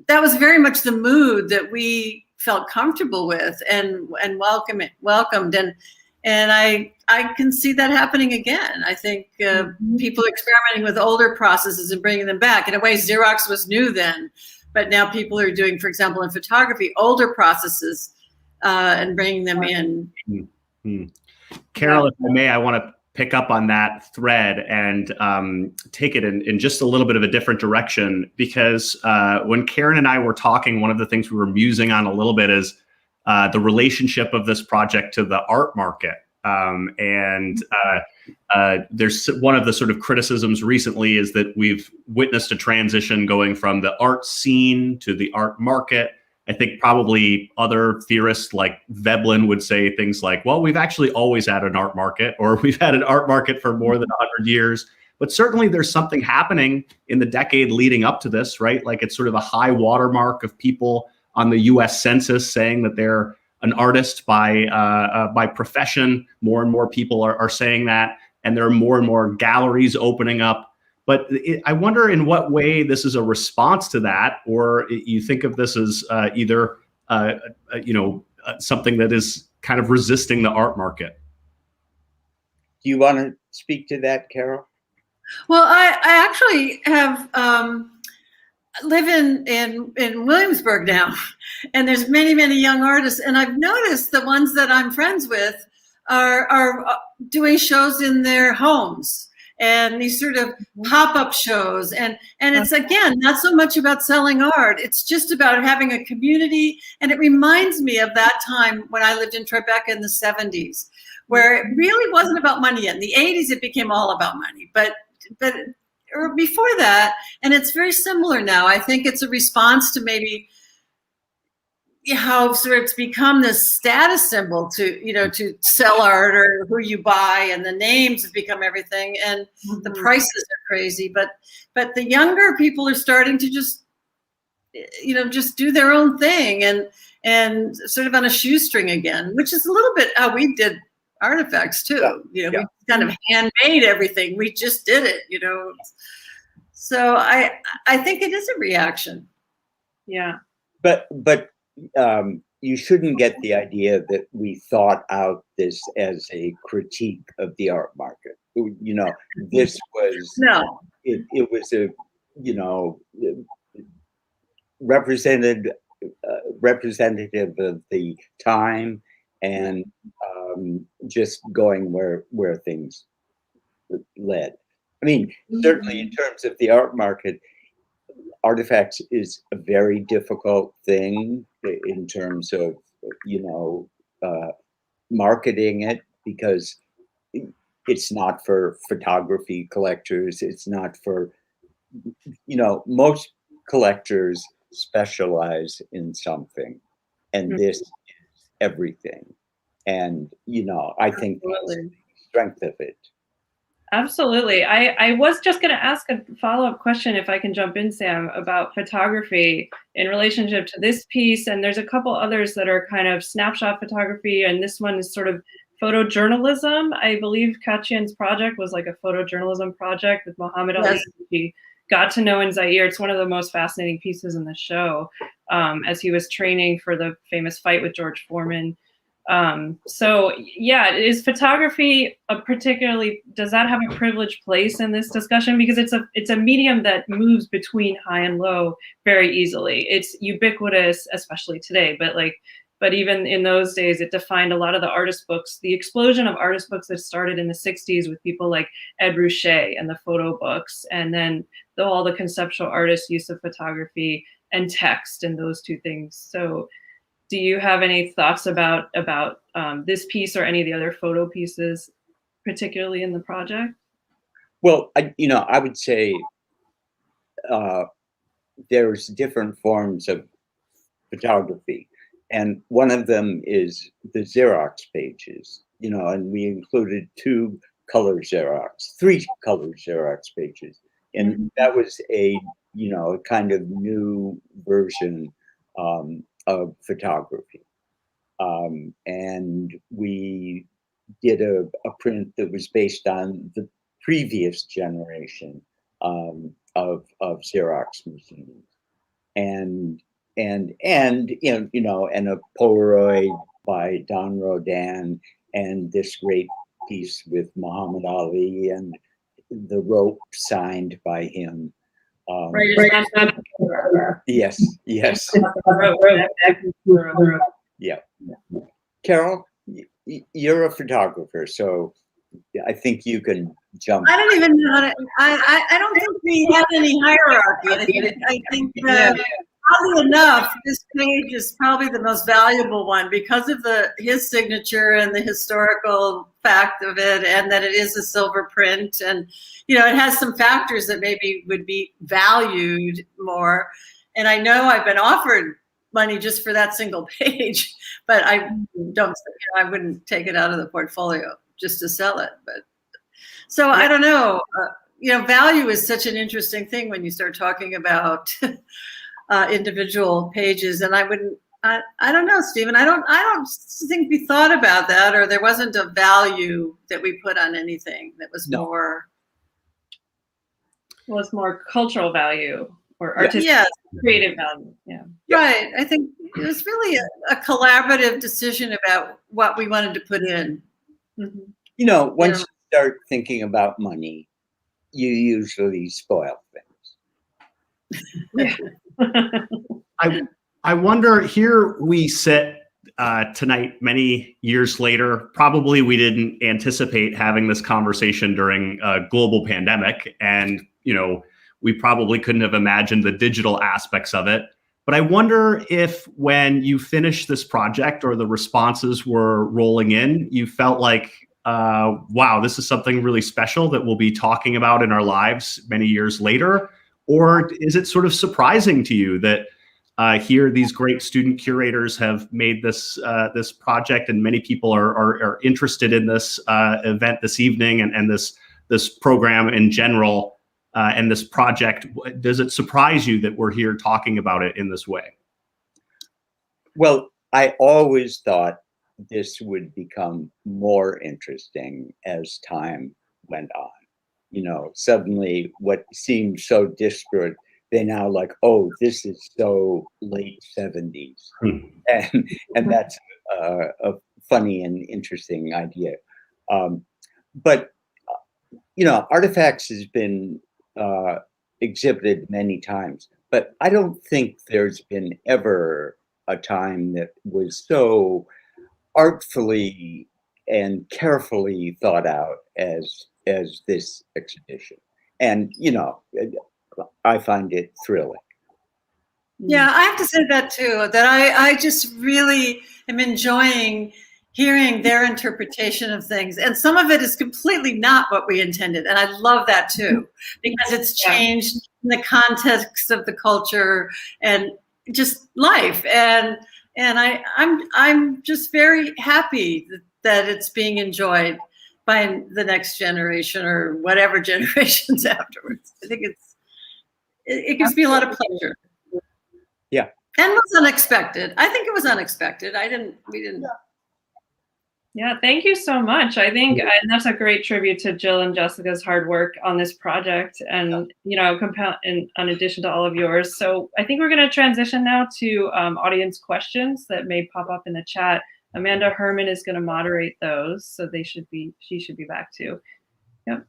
that was very much the mood that we felt comfortable with and welcomed. And I can see that happening again. I think people experimenting with older processes and bringing them back. In a way, Xerox was new then, but now people are doing, for example, in photography, older processes and bringing them in. Carol, if I may, I want to pick up on that thread and take it in just a little bit of a different direction, because when Karen and I were talking, one of the things we were musing on a little bit is the relationship of this project to the art market. There's one of the sort of criticisms recently is that we've witnessed a transition going from the art scene to the art market. I think probably other theorists like Veblen would say things like, well, we've actually always had an art market, or we've had an art market for more than 100 years. But certainly there's something happening in the decade leading up to this, right? Like it's sort of a high watermark of people on the US Census saying that they're an artist by profession. More and more people are saying that, and there are more and more galleries opening up. But I wonder in what way this is a response to that, or you think of this as either something that is kind of resisting the art market. Do you want to speak to that, Carol? Well, I actually have live in Williamsburg now, and there's many young artists, and I've noticed the ones that I'm friends with are doing shows in their homes. And these sort of pop-up shows. And it's, again, not so much about selling art. It's just about having a community. And it reminds me of that time when I lived in Tribeca in the 70s, where it really wasn't about money yet. In the 80s, it became all about money. But or before that, and it's very similar now. I think it's a response to maybe how sort of it's become this status symbol to sell art, or who you buy, and the names have become everything, and the prices are crazy. But the younger people are starting to just do their own thing and sort of on a shoestring again, which is a little bit how we did artifacts too. We kind of handmade everything. We just did it, So I think it is a reaction. Yeah. But you shouldn't get the idea that we thought out this as a critique of the art market. This was it was a representative of the time, and just going where things led. I mean, certainly in terms of the art market, artifacts is a very difficult thing in terms of marketing it, because it's not for photography collectors. It's not for most collectors specialize in something, and this is everything. And I think that's the strength of it. Absolutely. I was just going to ask a follow-up question, if I can jump in, Sam, about photography in relationship to this piece. And there's a couple others that are kind of snapshot photography, and this one is sort of photojournalism. I believe Katyan's project was like a photojournalism project with Muhammad Ali. He got to know in Zaire. It's one of the most fascinating pieces in the show, as he was training for the famous fight with George Foreman. So yeah, is photography does that have a privileged place in this discussion? Because it's a medium that moves between high and low very easily. It's ubiquitous, especially today, but even in those days, it defined a lot of the artist books, the explosion of artist books that started in the 60s with people like Ed Ruscha and the photo books, and then all the conceptual artists' use of photography and text and those two things. So do you have any thoughts about this piece or any of the other photo pieces, particularly in the project? Well, I would say there's different forms of photography, and one of them is the Xerox pages. And we included 2 color Xerox, 3 color Xerox pages, and that was a kind of new version of photography. And we did a print that was based on the previous generation. of Xerox machines, and and and a Polaroid by Don Rodin, and this great piece with Muhammad Ali, and the rope signed by him. Right. It's Yes, yes. Yeah. Carol, you're a photographer, so I think you can jump. I don't even know how to. I don't think we have any hierarchy. I think oddly enough, this page is probably the most valuable one because of his signature and the historical fact of it, and that it is a silver print, and it has some factors that maybe would be valued more. And I know I've been offered money just for that single page, but I don't. I wouldn't take it out of the portfolio just to sell it. But so I don't know. Value is such an interesting thing when you start talking about individual pages, and I wouldn't. I don't know, Stephen. I don't think we thought about that, or there wasn't a value that we put on anything that was more. Well, it's more cultural value or artistic, creative value. Yeah. Right. I think it was really a collaborative decision about what we wanted to put in. Mm-hmm. Once you start thinking about money, you usually spoil things. I wonder, here we sit tonight, many years later. Probably we didn't anticipate having this conversation during a global pandemic, and we probably couldn't have imagined the digital aspects of it. But I wonder if when you finished this project or the responses were rolling in, you felt like, wow, this is something really special that we'll be talking about in our lives many years later? Or is it sort of surprising to you that here these great student curators have made this this project, and many people are interested in this event this evening and this program in general? And this project, does it surprise you that we're here talking about it in this way? Well, I always thought this would become more interesting as time went on. Suddenly what seemed so disparate, they now like, oh, this is so late 70s. And that's a funny and interesting idea. But Artifacts has been exhibited many times, but I don't think there's been ever a time that was so artfully and carefully thought out as this exhibition. And I find it thrilling. Yeah, I have to say that too, that I just really am enjoying hearing their interpretation of things. And some of it is completely not what we intended. And I love that too, because it's changed in the context of the culture and just life. And I'm just very happy that it's being enjoyed by the next generation or whatever generations afterwards. I think it gives me a lot of pleasure. Yeah. And it was unexpected. I think it was unexpected. we didn't. Yeah, thank you so much. I think and that's a great tribute to Jill and Jessica's hard work on this project, and in addition to all of yours. So I think we're going to transition now to audience questions that may pop up in the chat. Amanda Herman is going to moderate those, so she should be back too. Yep.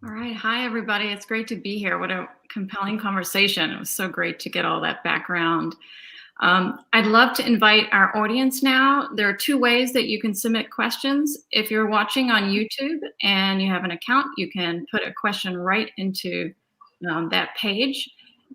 All right. Hi, everybody. It's great to be here. What a compelling conversation. It was so great to get all that background. I'd love to invite our audience now. There are two ways that you can submit questions. If you're watching on YouTube and you have an account, you can put a question right into that page.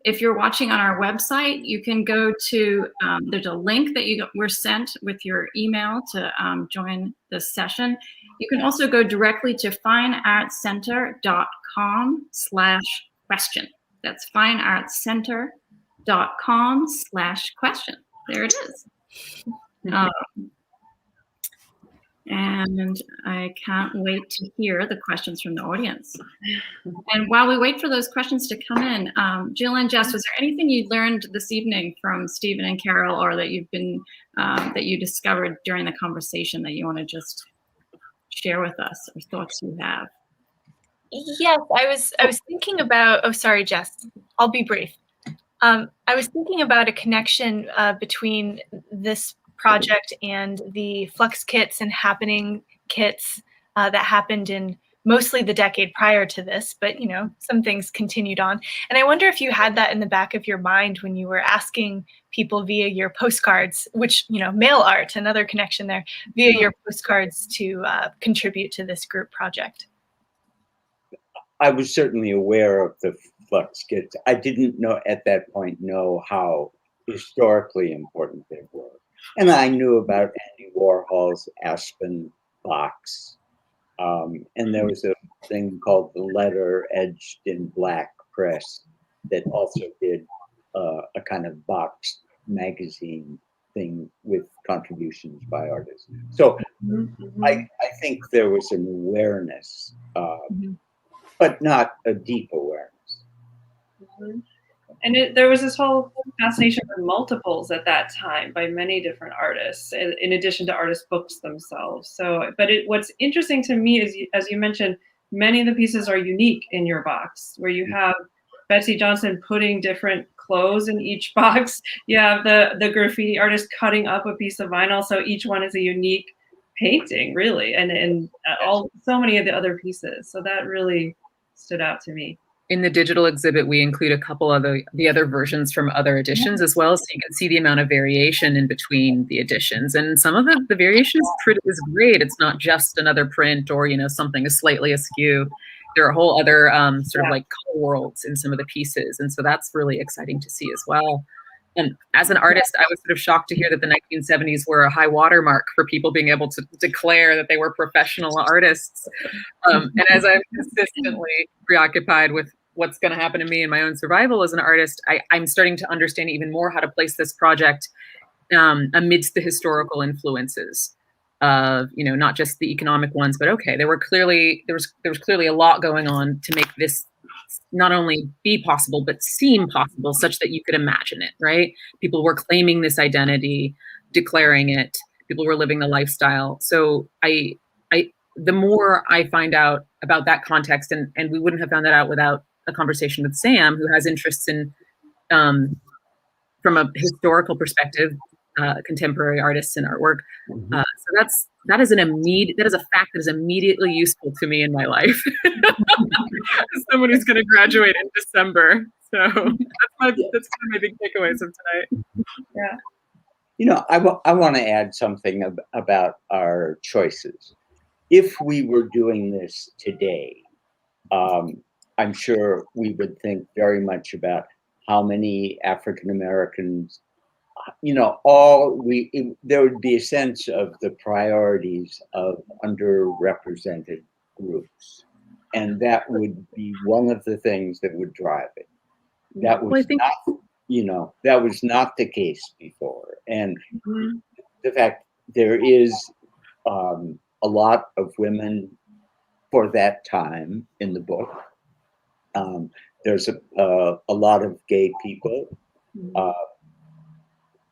If you're watching on our website, you can go to, there's a link that you were sent with your email to join this session. You can also go directly to fineartscenter.com/question. That's fineartscenter.com/question. There it is. And I can't wait to hear the questions from the audience. And while we wait for those questions to come in, Jill and Jess, was there anything you learned this evening from Stephen and Carol, or that that you discovered during the conversation that you want to just share with us, or thoughts you have? Yes, I was thinking about, oh, sorry, Jess, I'll be brief. I was thinking about a connection between this project and the Flux kits and happening kits that happened in mostly the decade prior to this, but you know, some things continued on. And I wonder if you had that in the back of your mind when you were asking people via your postcards, which, you know, mail art, another connection there, via your postcards to contribute to this group project. I was certainly aware of the Flux kits. I didn't know at that point how historically important they were. And I knew about Andy Warhol's Aspen box. And there was a thing called the Letter Edged in Black Press that also did a kind of box magazine thing with contributions by artists. So I think there was an awareness, but not a deep awareness. And there was this whole fascination with multiples at that time by many different artists, in addition to artist books themselves. So, but what's interesting to me is, as you mentioned, many of the pieces are unique in your box, where you have Betsy Johnson putting different clothes in each box. You have the graffiti artist cutting up a piece of vinyl, so each one is a unique painting, really, and so many of the other pieces. So that really stood out to me. In the digital exhibit, we include a couple of the other versions from other editions as well, so you can see the amount of variation in between the editions. And some of the variation is great. It's not just another print or, you know, something is slightly askew. There are whole other sort of like color worlds in some of the pieces, and so that's really exciting to see as well. And as an artist, I was sort of shocked to hear that the 1970s were a high watermark for people being able to declare that they were professional artists. And as I'm consistently preoccupied with what's going to happen to me in my own survival as an artist, I'm starting to understand even more how to place this project amidst the historical influences of, you know, not just the economic ones, but okay, there was clearly a lot going on to make this not only be possible, but seem possible, such that you could imagine it, right? People were claiming this identity, declaring it. People were living the lifestyle. So the more I find out about that context, and we wouldn't have found that out without a conversation with Sam, who has interests in, from a historical perspective, contemporary artists and artwork. So that is a fact that is immediately useful to me in my life. As someone who's going to graduate in December, so that's one of my big takeaways of tonight. Yeah. You know, I want to add something about our choices. If we were doing this today, I'm sure we would think very much about how many African Americans, you know, there would be a sense of the priorities of underrepresented groups. And that would be one of the things that would drive it. That was that was not the case before. And the fact there is a lot of women for that time in the book. There's a lot of gay people.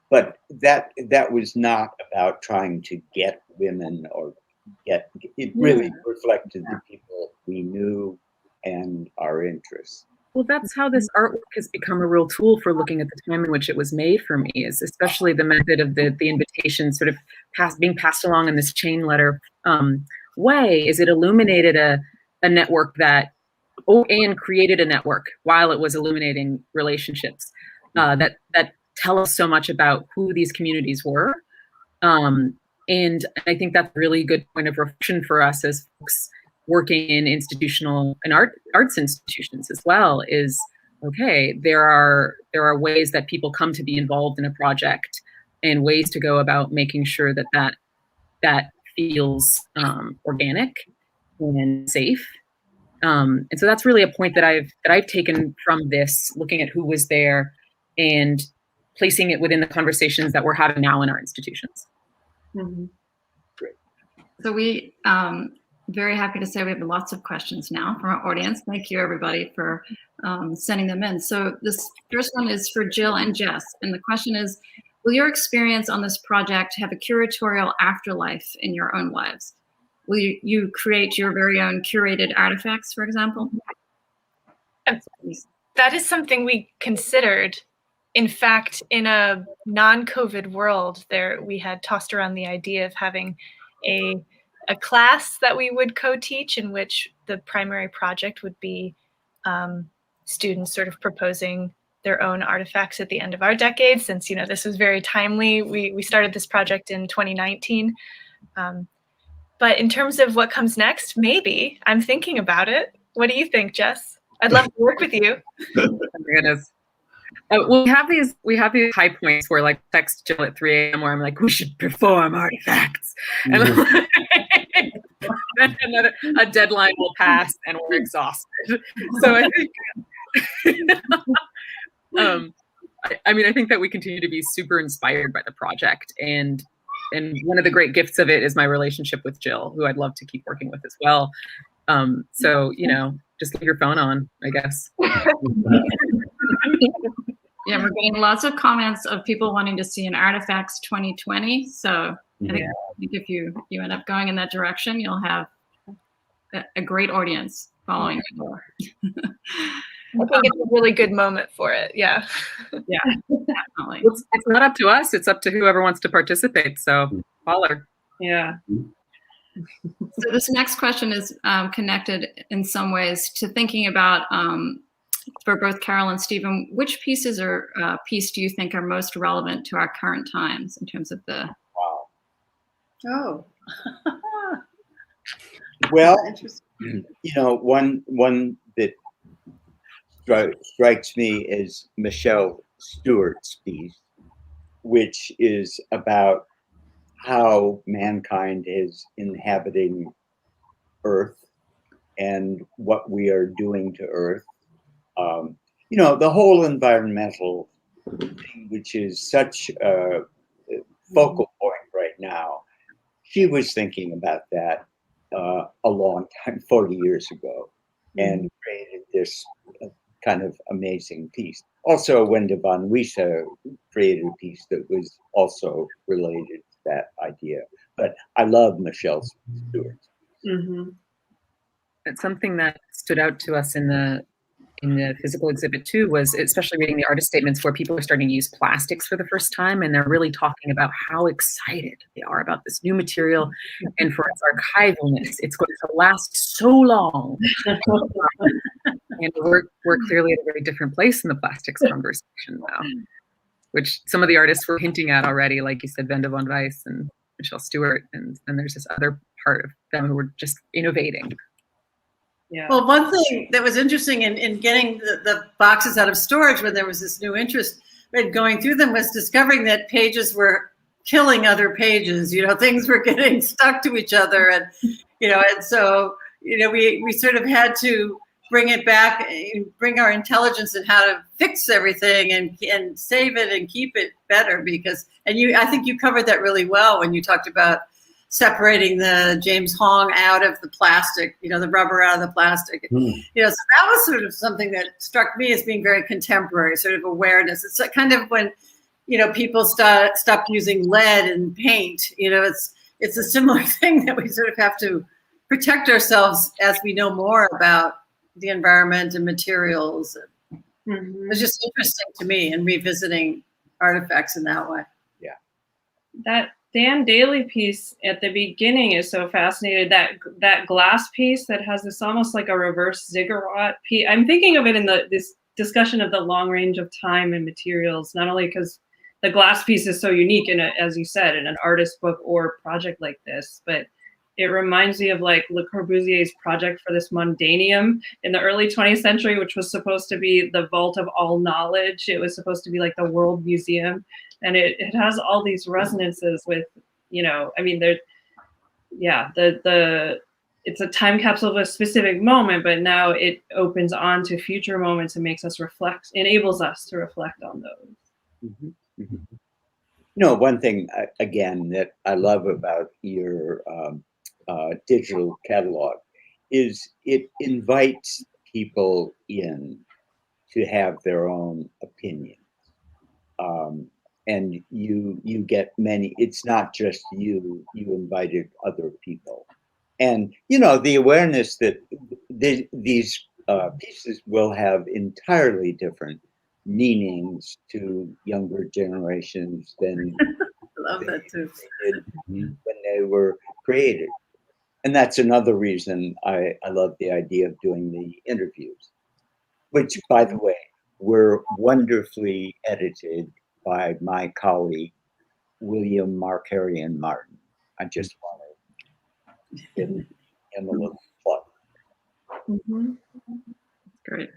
But that was not about trying to get women or get, it really reflected the people we knew and our interests. Well, that's how this artwork has become a real tool for looking at the time in which it was made for me, is especially the method of the invitation sort of being passed along in this chain letter way, is it illuminated a network and created a network while it was illuminating relationships that tell us so much about who these communities were. And I think that's a really good point of reflection for us as folks working in institutional and arts institutions as well, is okay, there are ways that people come to be involved in a project and ways to go about making sure that feels organic and safe. And so that's really a point that I've taken from this, looking at who was there and placing it within the conversations that we're having now in our institutions. Great. So we very happy to say we have lots of questions now from our audience. Thank you everybody for sending them in. So this first one is for Jill and Jess. And the question is, will your experience on this project have a curatorial afterlife in your own lives? will you create your very own curated artifacts, for example? That is something we considered. In fact, in a non-COVID world, we had tossed around the idea of having a class that we would co-teach, in which the primary project would be students sort of proposing their own artifacts at the end of our decade. Since this was very timely, we started this project in 2019. But in terms of what comes next, maybe I'm thinking about it. What do you think, Jess? I'd love to work with you. Oh my goodness. We have these high points where like text Jill at 3 a.m. where I'm like, we should perform artifacts, and then a deadline will pass and we're exhausted. So I think, I think that we continue to be super inspired by the project, and one of the great gifts of it is my relationship with Jill, who I'd love to keep working with as well. So just leave your phone on, I guess. Yeah, we're getting lots of comments of people wanting to see an Artifacts 2020. So I think if you end up going in that direction, you'll have a great audience following you. I think it's a really good moment for it. Yeah. Yeah, definitely. It's not up to us. It's up to whoever wants to participate. So holler. Yeah. So this next question is connected in some ways to thinking about, for both Carol and Stephen, which pieces or piece do you think are most relevant to our current times in terms of the... Wow. Oh. Well, one that strikes me is Michelle Stewart's piece, which is about how mankind is inhabiting Earth and what we are doing to Earth. The whole environmental thing, which is such a focal point right now. She was thinking about that a long time, 40 years ago, and created this kind of amazing piece. Also, Wenda van Wiese created a piece that was also related to that idea. But I love Michelle Stewart. Mm-hmm. It's something that stood out to us in the physical exhibit too, was especially reading the artist statements where people are starting to use plastics for the first time, and they're really talking about how excited they are about this new material and for its archivalness. It's going to last so long. And we're clearly at a very different place in the plastics conversation now, which some of the artists were hinting at already, like you said, Wenda van Wiese and Michelle Stewart, and then there's this other part of them who were just innovating. Yeah. Well, one thing that was interesting in getting the boxes out of storage when there was this new interest in going through them was discovering that pages were killing other pages. Things were getting stuck to each other, and so we sort of had to bring it back, bring our intelligence in how to fix everything and save it and keep it better, I think you covered that really well when you talked about separating the James Hong out of the plastic, the rubber out of the plastic. So that was sort of something that struck me as being very contemporary, sort of awareness. It's kind of when, people stopped using lead and paint, it's a similar thing that we sort of have to protect ourselves as we know more about the environment and materials. It was just interesting to me in revisiting artifacts in that way. Yeah. That Dan Daly piece at the beginning is so fascinating. That glass piece that has this almost like a reverse ziggurat piece. I'm thinking of it in this discussion of the long range of time and materials, not only because the glass piece is so unique as you said, in an artist book or project like this, but it reminds me of like Le Corbusier's project for this Mondanium in the early 20th century, which was supposed to be the vault of all knowledge. It was supposed to be like the world museum. And it has all these resonances with, it's a time capsule of a specific moment, but now it opens on to future moments and makes us reflect, enables us to reflect on those. Mm-hmm. Mm-hmm. One thing, again, that I love about your digital catalog is it invites people in to have their own opinion. And you get many, it's not just you invited other people. And, you know, the awareness that these pieces will have entirely different meanings to younger generations than I love that too. they did when they were created. And that's another reason I love the idea of doing the interviews, which, by the way, were wonderfully edited by my colleague, William Markarian Martin. I just want to give him a little plug. Great.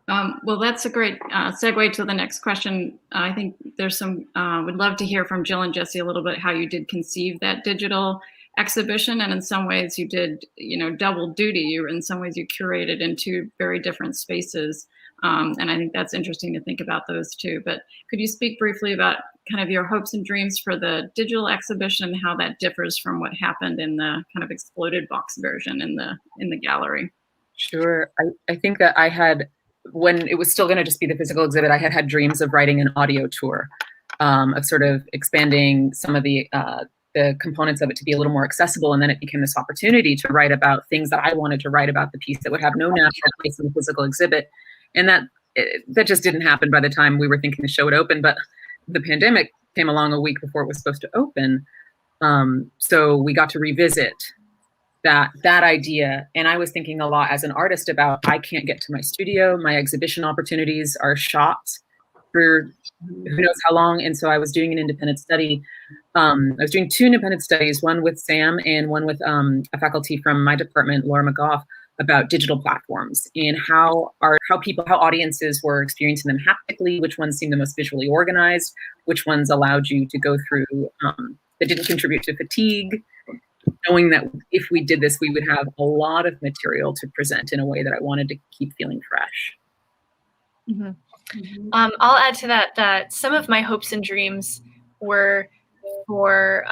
Well, that's a great segue to the next question. I think there's some, would love to hear from Jill and Jesse a little bit how you did conceive that digital exhibition. And in some ways you did, you know, double duty. In some ways you curated in two very different spaces. And I think that's interesting to think about those two. But could you speak briefly about kind of your hopes and dreams for the digital exhibition and how that differs from what happened in the kind of exploded box version in the gallery? Sure. I think that I had, when it was still going to just be the physical exhibit, I had dreams of writing an audio tour, of sort of expanding some of the components of it to be a little more accessible. And then it became this opportunity to write about things that I wanted to write about the piece that would have no natural place in the physical exhibit. And that just didn't happen by the time we were thinking the show would open. But the pandemic came along a week before it was supposed to open. So we got to revisit that idea. And I was thinking a lot as an artist about, I can't get to my studio. My exhibition opportunities are shot for who knows how long. And so I was doing an independent study. I was doing two independent studies, one with Sam and one with a faculty from my department, Laura McGough, about digital platforms and how audiences were experiencing them haptically, which ones seemed the most visually organized, which ones allowed you to go through, that didn't contribute to fatigue, knowing that if we did this, we would have a lot of material to present in a way that I wanted to keep feeling fresh. I'll add to that some of my hopes and dreams were for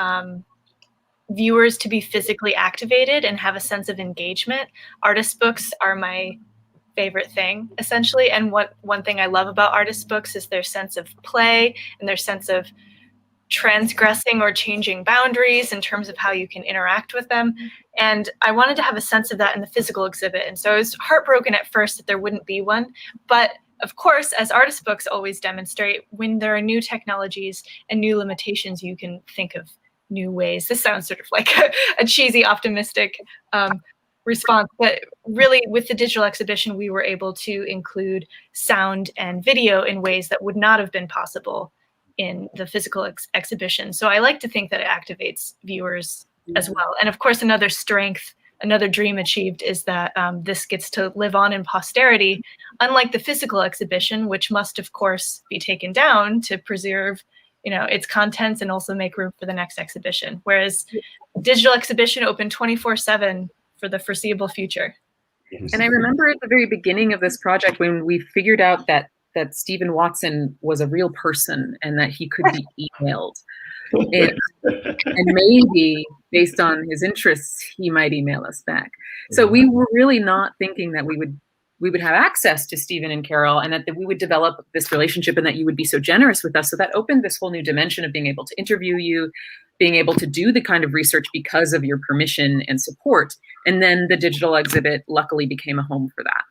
viewers to be physically activated and have a sense of engagement. Artist books are my favorite thing, essentially. And one thing I love about artist books is their sense of play and their sense of transgressing or changing boundaries in terms of how you can interact with them. And I wanted to have a sense of that in the physical exhibit. And so I was heartbroken at first that there wouldn't be one. But of course, as artist books always demonstrate, when there are new technologies and new limitations, you can think of new ways. This sounds sort of like a cheesy, optimistic response, but really with the digital exhibition, we were able to include sound and video in ways that would not have been possible in the physical exhibition. So I like to think that it activates viewers as well. And of course, another strength, another dream achieved is that this gets to live on in posterity, unlike the physical exhibition, which must of course be taken down to preserve, you know, its contents and also make room for the next exhibition. Whereas digital exhibition open 24/7 for the foreseeable future. And I remember at the very beginning of this project when we figured out that Stephen Watson was a real person and that he could be emailed. And maybe based on his interests, he might email us back. So we were really not thinking that we would have access to Stephen and Carol and that we would develop this relationship and that you would be so generous with us. So that opened this whole new dimension of being able to interview you, being able to do the kind of research because of your permission and support. And then the digital exhibit luckily became a home for that.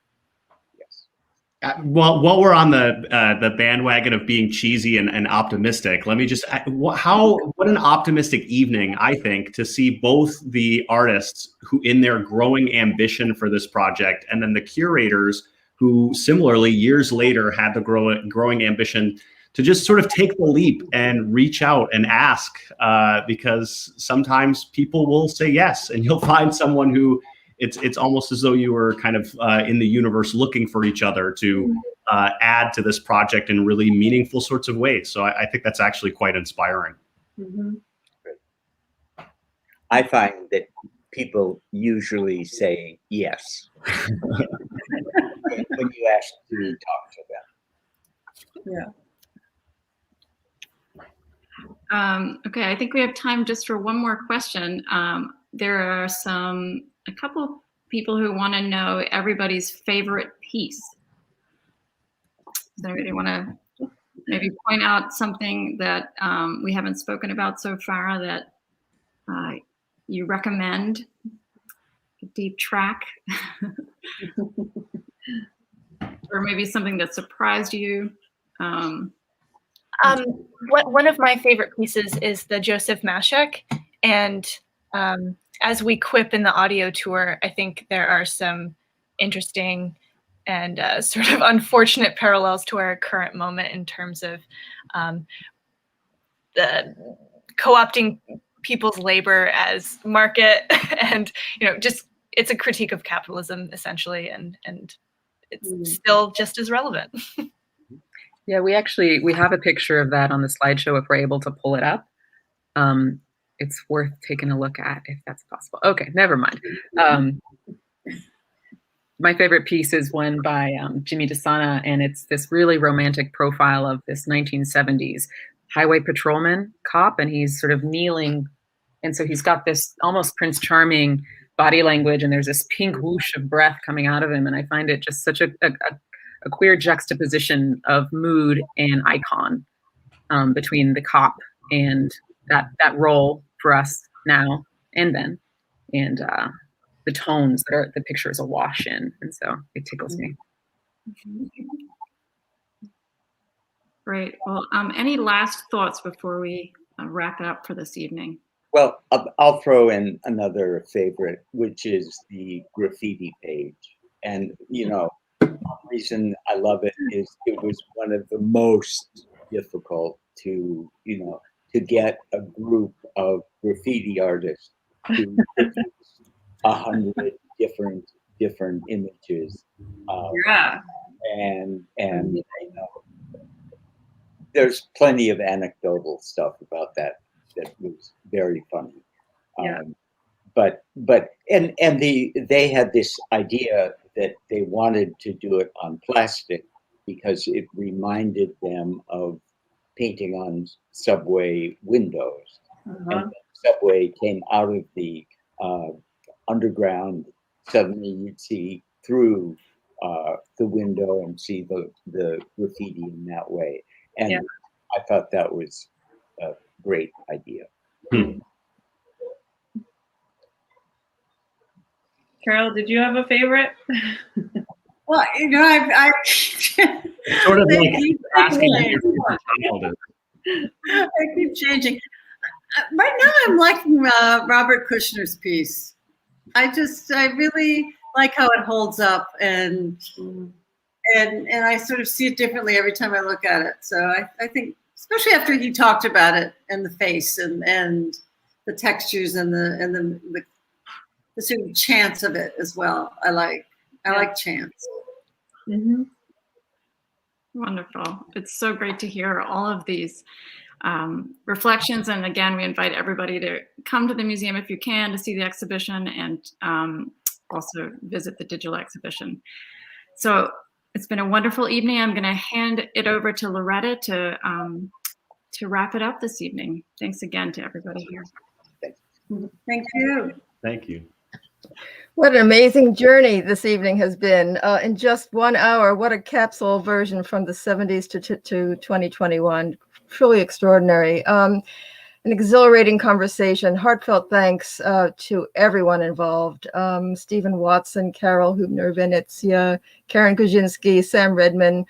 Well, while we're on the bandwagon of being cheesy and optimistic, let me just what an optimistic evening, I think, to see both the artists who in their growing ambition for this project and then the curators who similarly years later had the growing ambition to just sort of take the leap and reach out and ask, because sometimes people will say yes and you'll find someone who it's almost as though you were kind of in the universe looking for each other to add to this project in really meaningful sorts of ways. So I think that's actually quite inspiring. I find that people usually say yes when you ask to talk to them. Yeah. Okay, I think we have time just for one more question. There are a couple people who want to know everybody's favorite piece. So they want to maybe point out something that we haven't spoken about so far that you recommend. deep track, or maybe something that surprised you. One of my favorite pieces is the Joseph Mashek, and as we quip in the audio tour, I think there are some interesting and sort of unfortunate parallels to our current moment in terms of the co-opting people's labor as market, and just it's a critique of capitalism essentially, and it's still just as relevant. Yeah, we have a picture of that on the slideshow if we're able to pull it up. It's worth taking a look at if that's possible. Okay, never mind. My favorite piece is one by Jimmy DeSana, and it's this really romantic profile of this 1970s highway patrolman cop, and he's sort of kneeling, and so he's got this almost Prince Charming body language, and there's this pink whoosh of breath coming out of him, and I find it just such a queer juxtaposition of mood and icon between the cop and that role for us now and then, and the tones that the picture is awash in, and so it tickles me. Great. Well, any last thoughts before we wrap it up for this evening? Well, I'll throw in another favorite, which is the graffiti page. And, the reason I love it is it was one of the most difficult to get a group of graffiti artists to produce 100 different images. Yeah. And there's plenty of anecdotal stuff about that was very funny. Yeah. They had this idea that they wanted to do it on plastic because it reminded them of painting on subway windows. And the subway came out of the underground. Suddenly you'd see through the window and see the graffiti in that way. And yeah. I thought that was a great idea. Carol, did you have a favorite? Well, I sort of like asking you for childhood. I keep changing. Right now, I'm liking Robert Kushner's piece. I really like how it holds up, and I sort of see it differently every time I look at it. So I think, especially after he talked about it and the face and the textures and the sort of chance of it as well. I like chance. Mm-hmm. Wonderful. It's so great to hear all of these reflections. And again, we invite everybody to come to the museum if you can to see the exhibition, and also visit the digital exhibition. So it's been a wonderful evening. I'm going to hand it over to Loretta to wrap it up this evening. Thanks again to everybody here. Thank you. Thank you. What an amazing journey this evening has been. In just 1 hour, what a capsule version from the 70s to 2021. Truly extraordinary. An exhilarating conversation. Heartfelt thanks to everyone involved. Stephen Watson, Carol Huebner, Venezia, Karen Kuczynski, Sam Redman,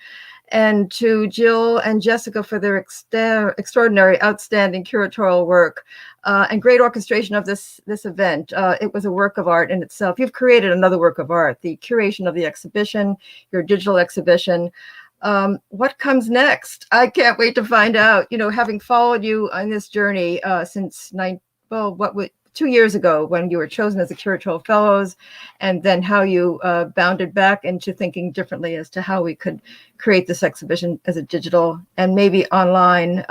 and to Jill and Jessica for their extraordinary, outstanding curatorial work and great orchestration of this event. It was a work of art in itself. You've created another work of art, the curation of the exhibition, your digital exhibition. What comes next? I can't wait to find out. Having followed you on this journey since 2 years ago when you were chosen as a Curatorial Fellows, and then how you bounded back into thinking differently as to how we could create this exhibition as a digital and maybe online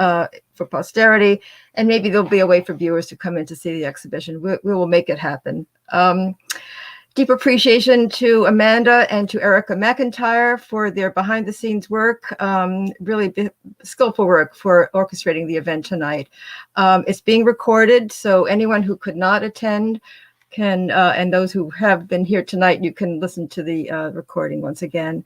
for posterity, and maybe there'll be a way for viewers to come in to see the exhibition. We will make it happen. Deep appreciation to Amanda and to Erica McIntyre for their behind-the-scenes work, really skillful work for orchestrating the event tonight. It's being recorded, so anyone who could not attend can, and those who have been here tonight, you can listen to the recording once again.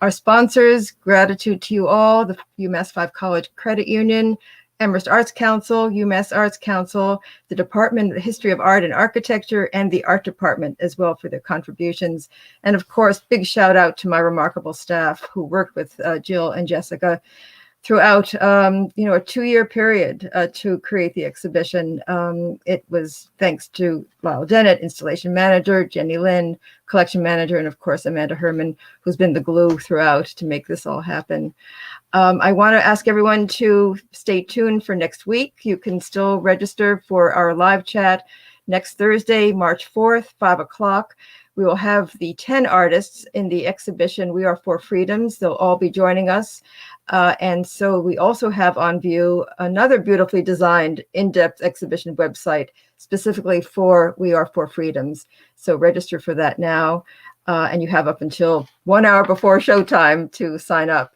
Our sponsors, gratitude to you all, the UMass 5 College Credit Union, Amherst Arts Council, UMass Arts Council, the Department of History of Art and Architecture, and the Art Department as well for their contributions. And of course, big shout out to my remarkable staff who worked with Jill and Jessica throughout, a 2-year period to create the exhibition. It was thanks to Lyle Dennett, installation manager, Jenny Lynn, collection manager, and of course, Amanda Herman, who's been the glue throughout to make this all happen. I want to ask everyone to stay tuned for next week. You can still register for our live chat next Thursday, March 4th, 5 o'clock. We will have the 10 artists in the exhibition We Are For Freedoms. They'll all be joining us. And so we also have on view another beautifully designed in-depth exhibition website specifically for We Are For Freedoms. So register for that now. And you have up until 1 hour before showtime to sign up.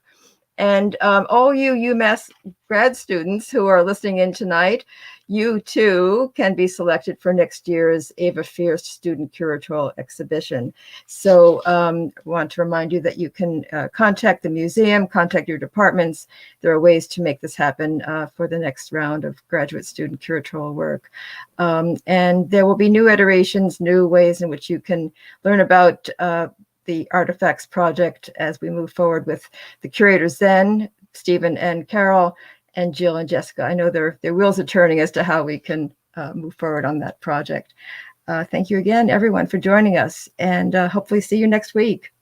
And all you UMass grad students who are listening in tonight, you too can be selected for next year's Ava Fierce Student Curatorial exhibition. So I want to remind you that you can contact the museum, contact your departments. There are ways to make this happen for the next round of graduate student curatorial work. And there will be new iterations, new ways in which you can learn about the Artifacts project as we move forward with the curators then, Stephen and Carol, and Jill and Jessica. I know their wheels are turning as to how we can move forward on that project. Thank you again, everyone, for joining us, and hopefully see you next week.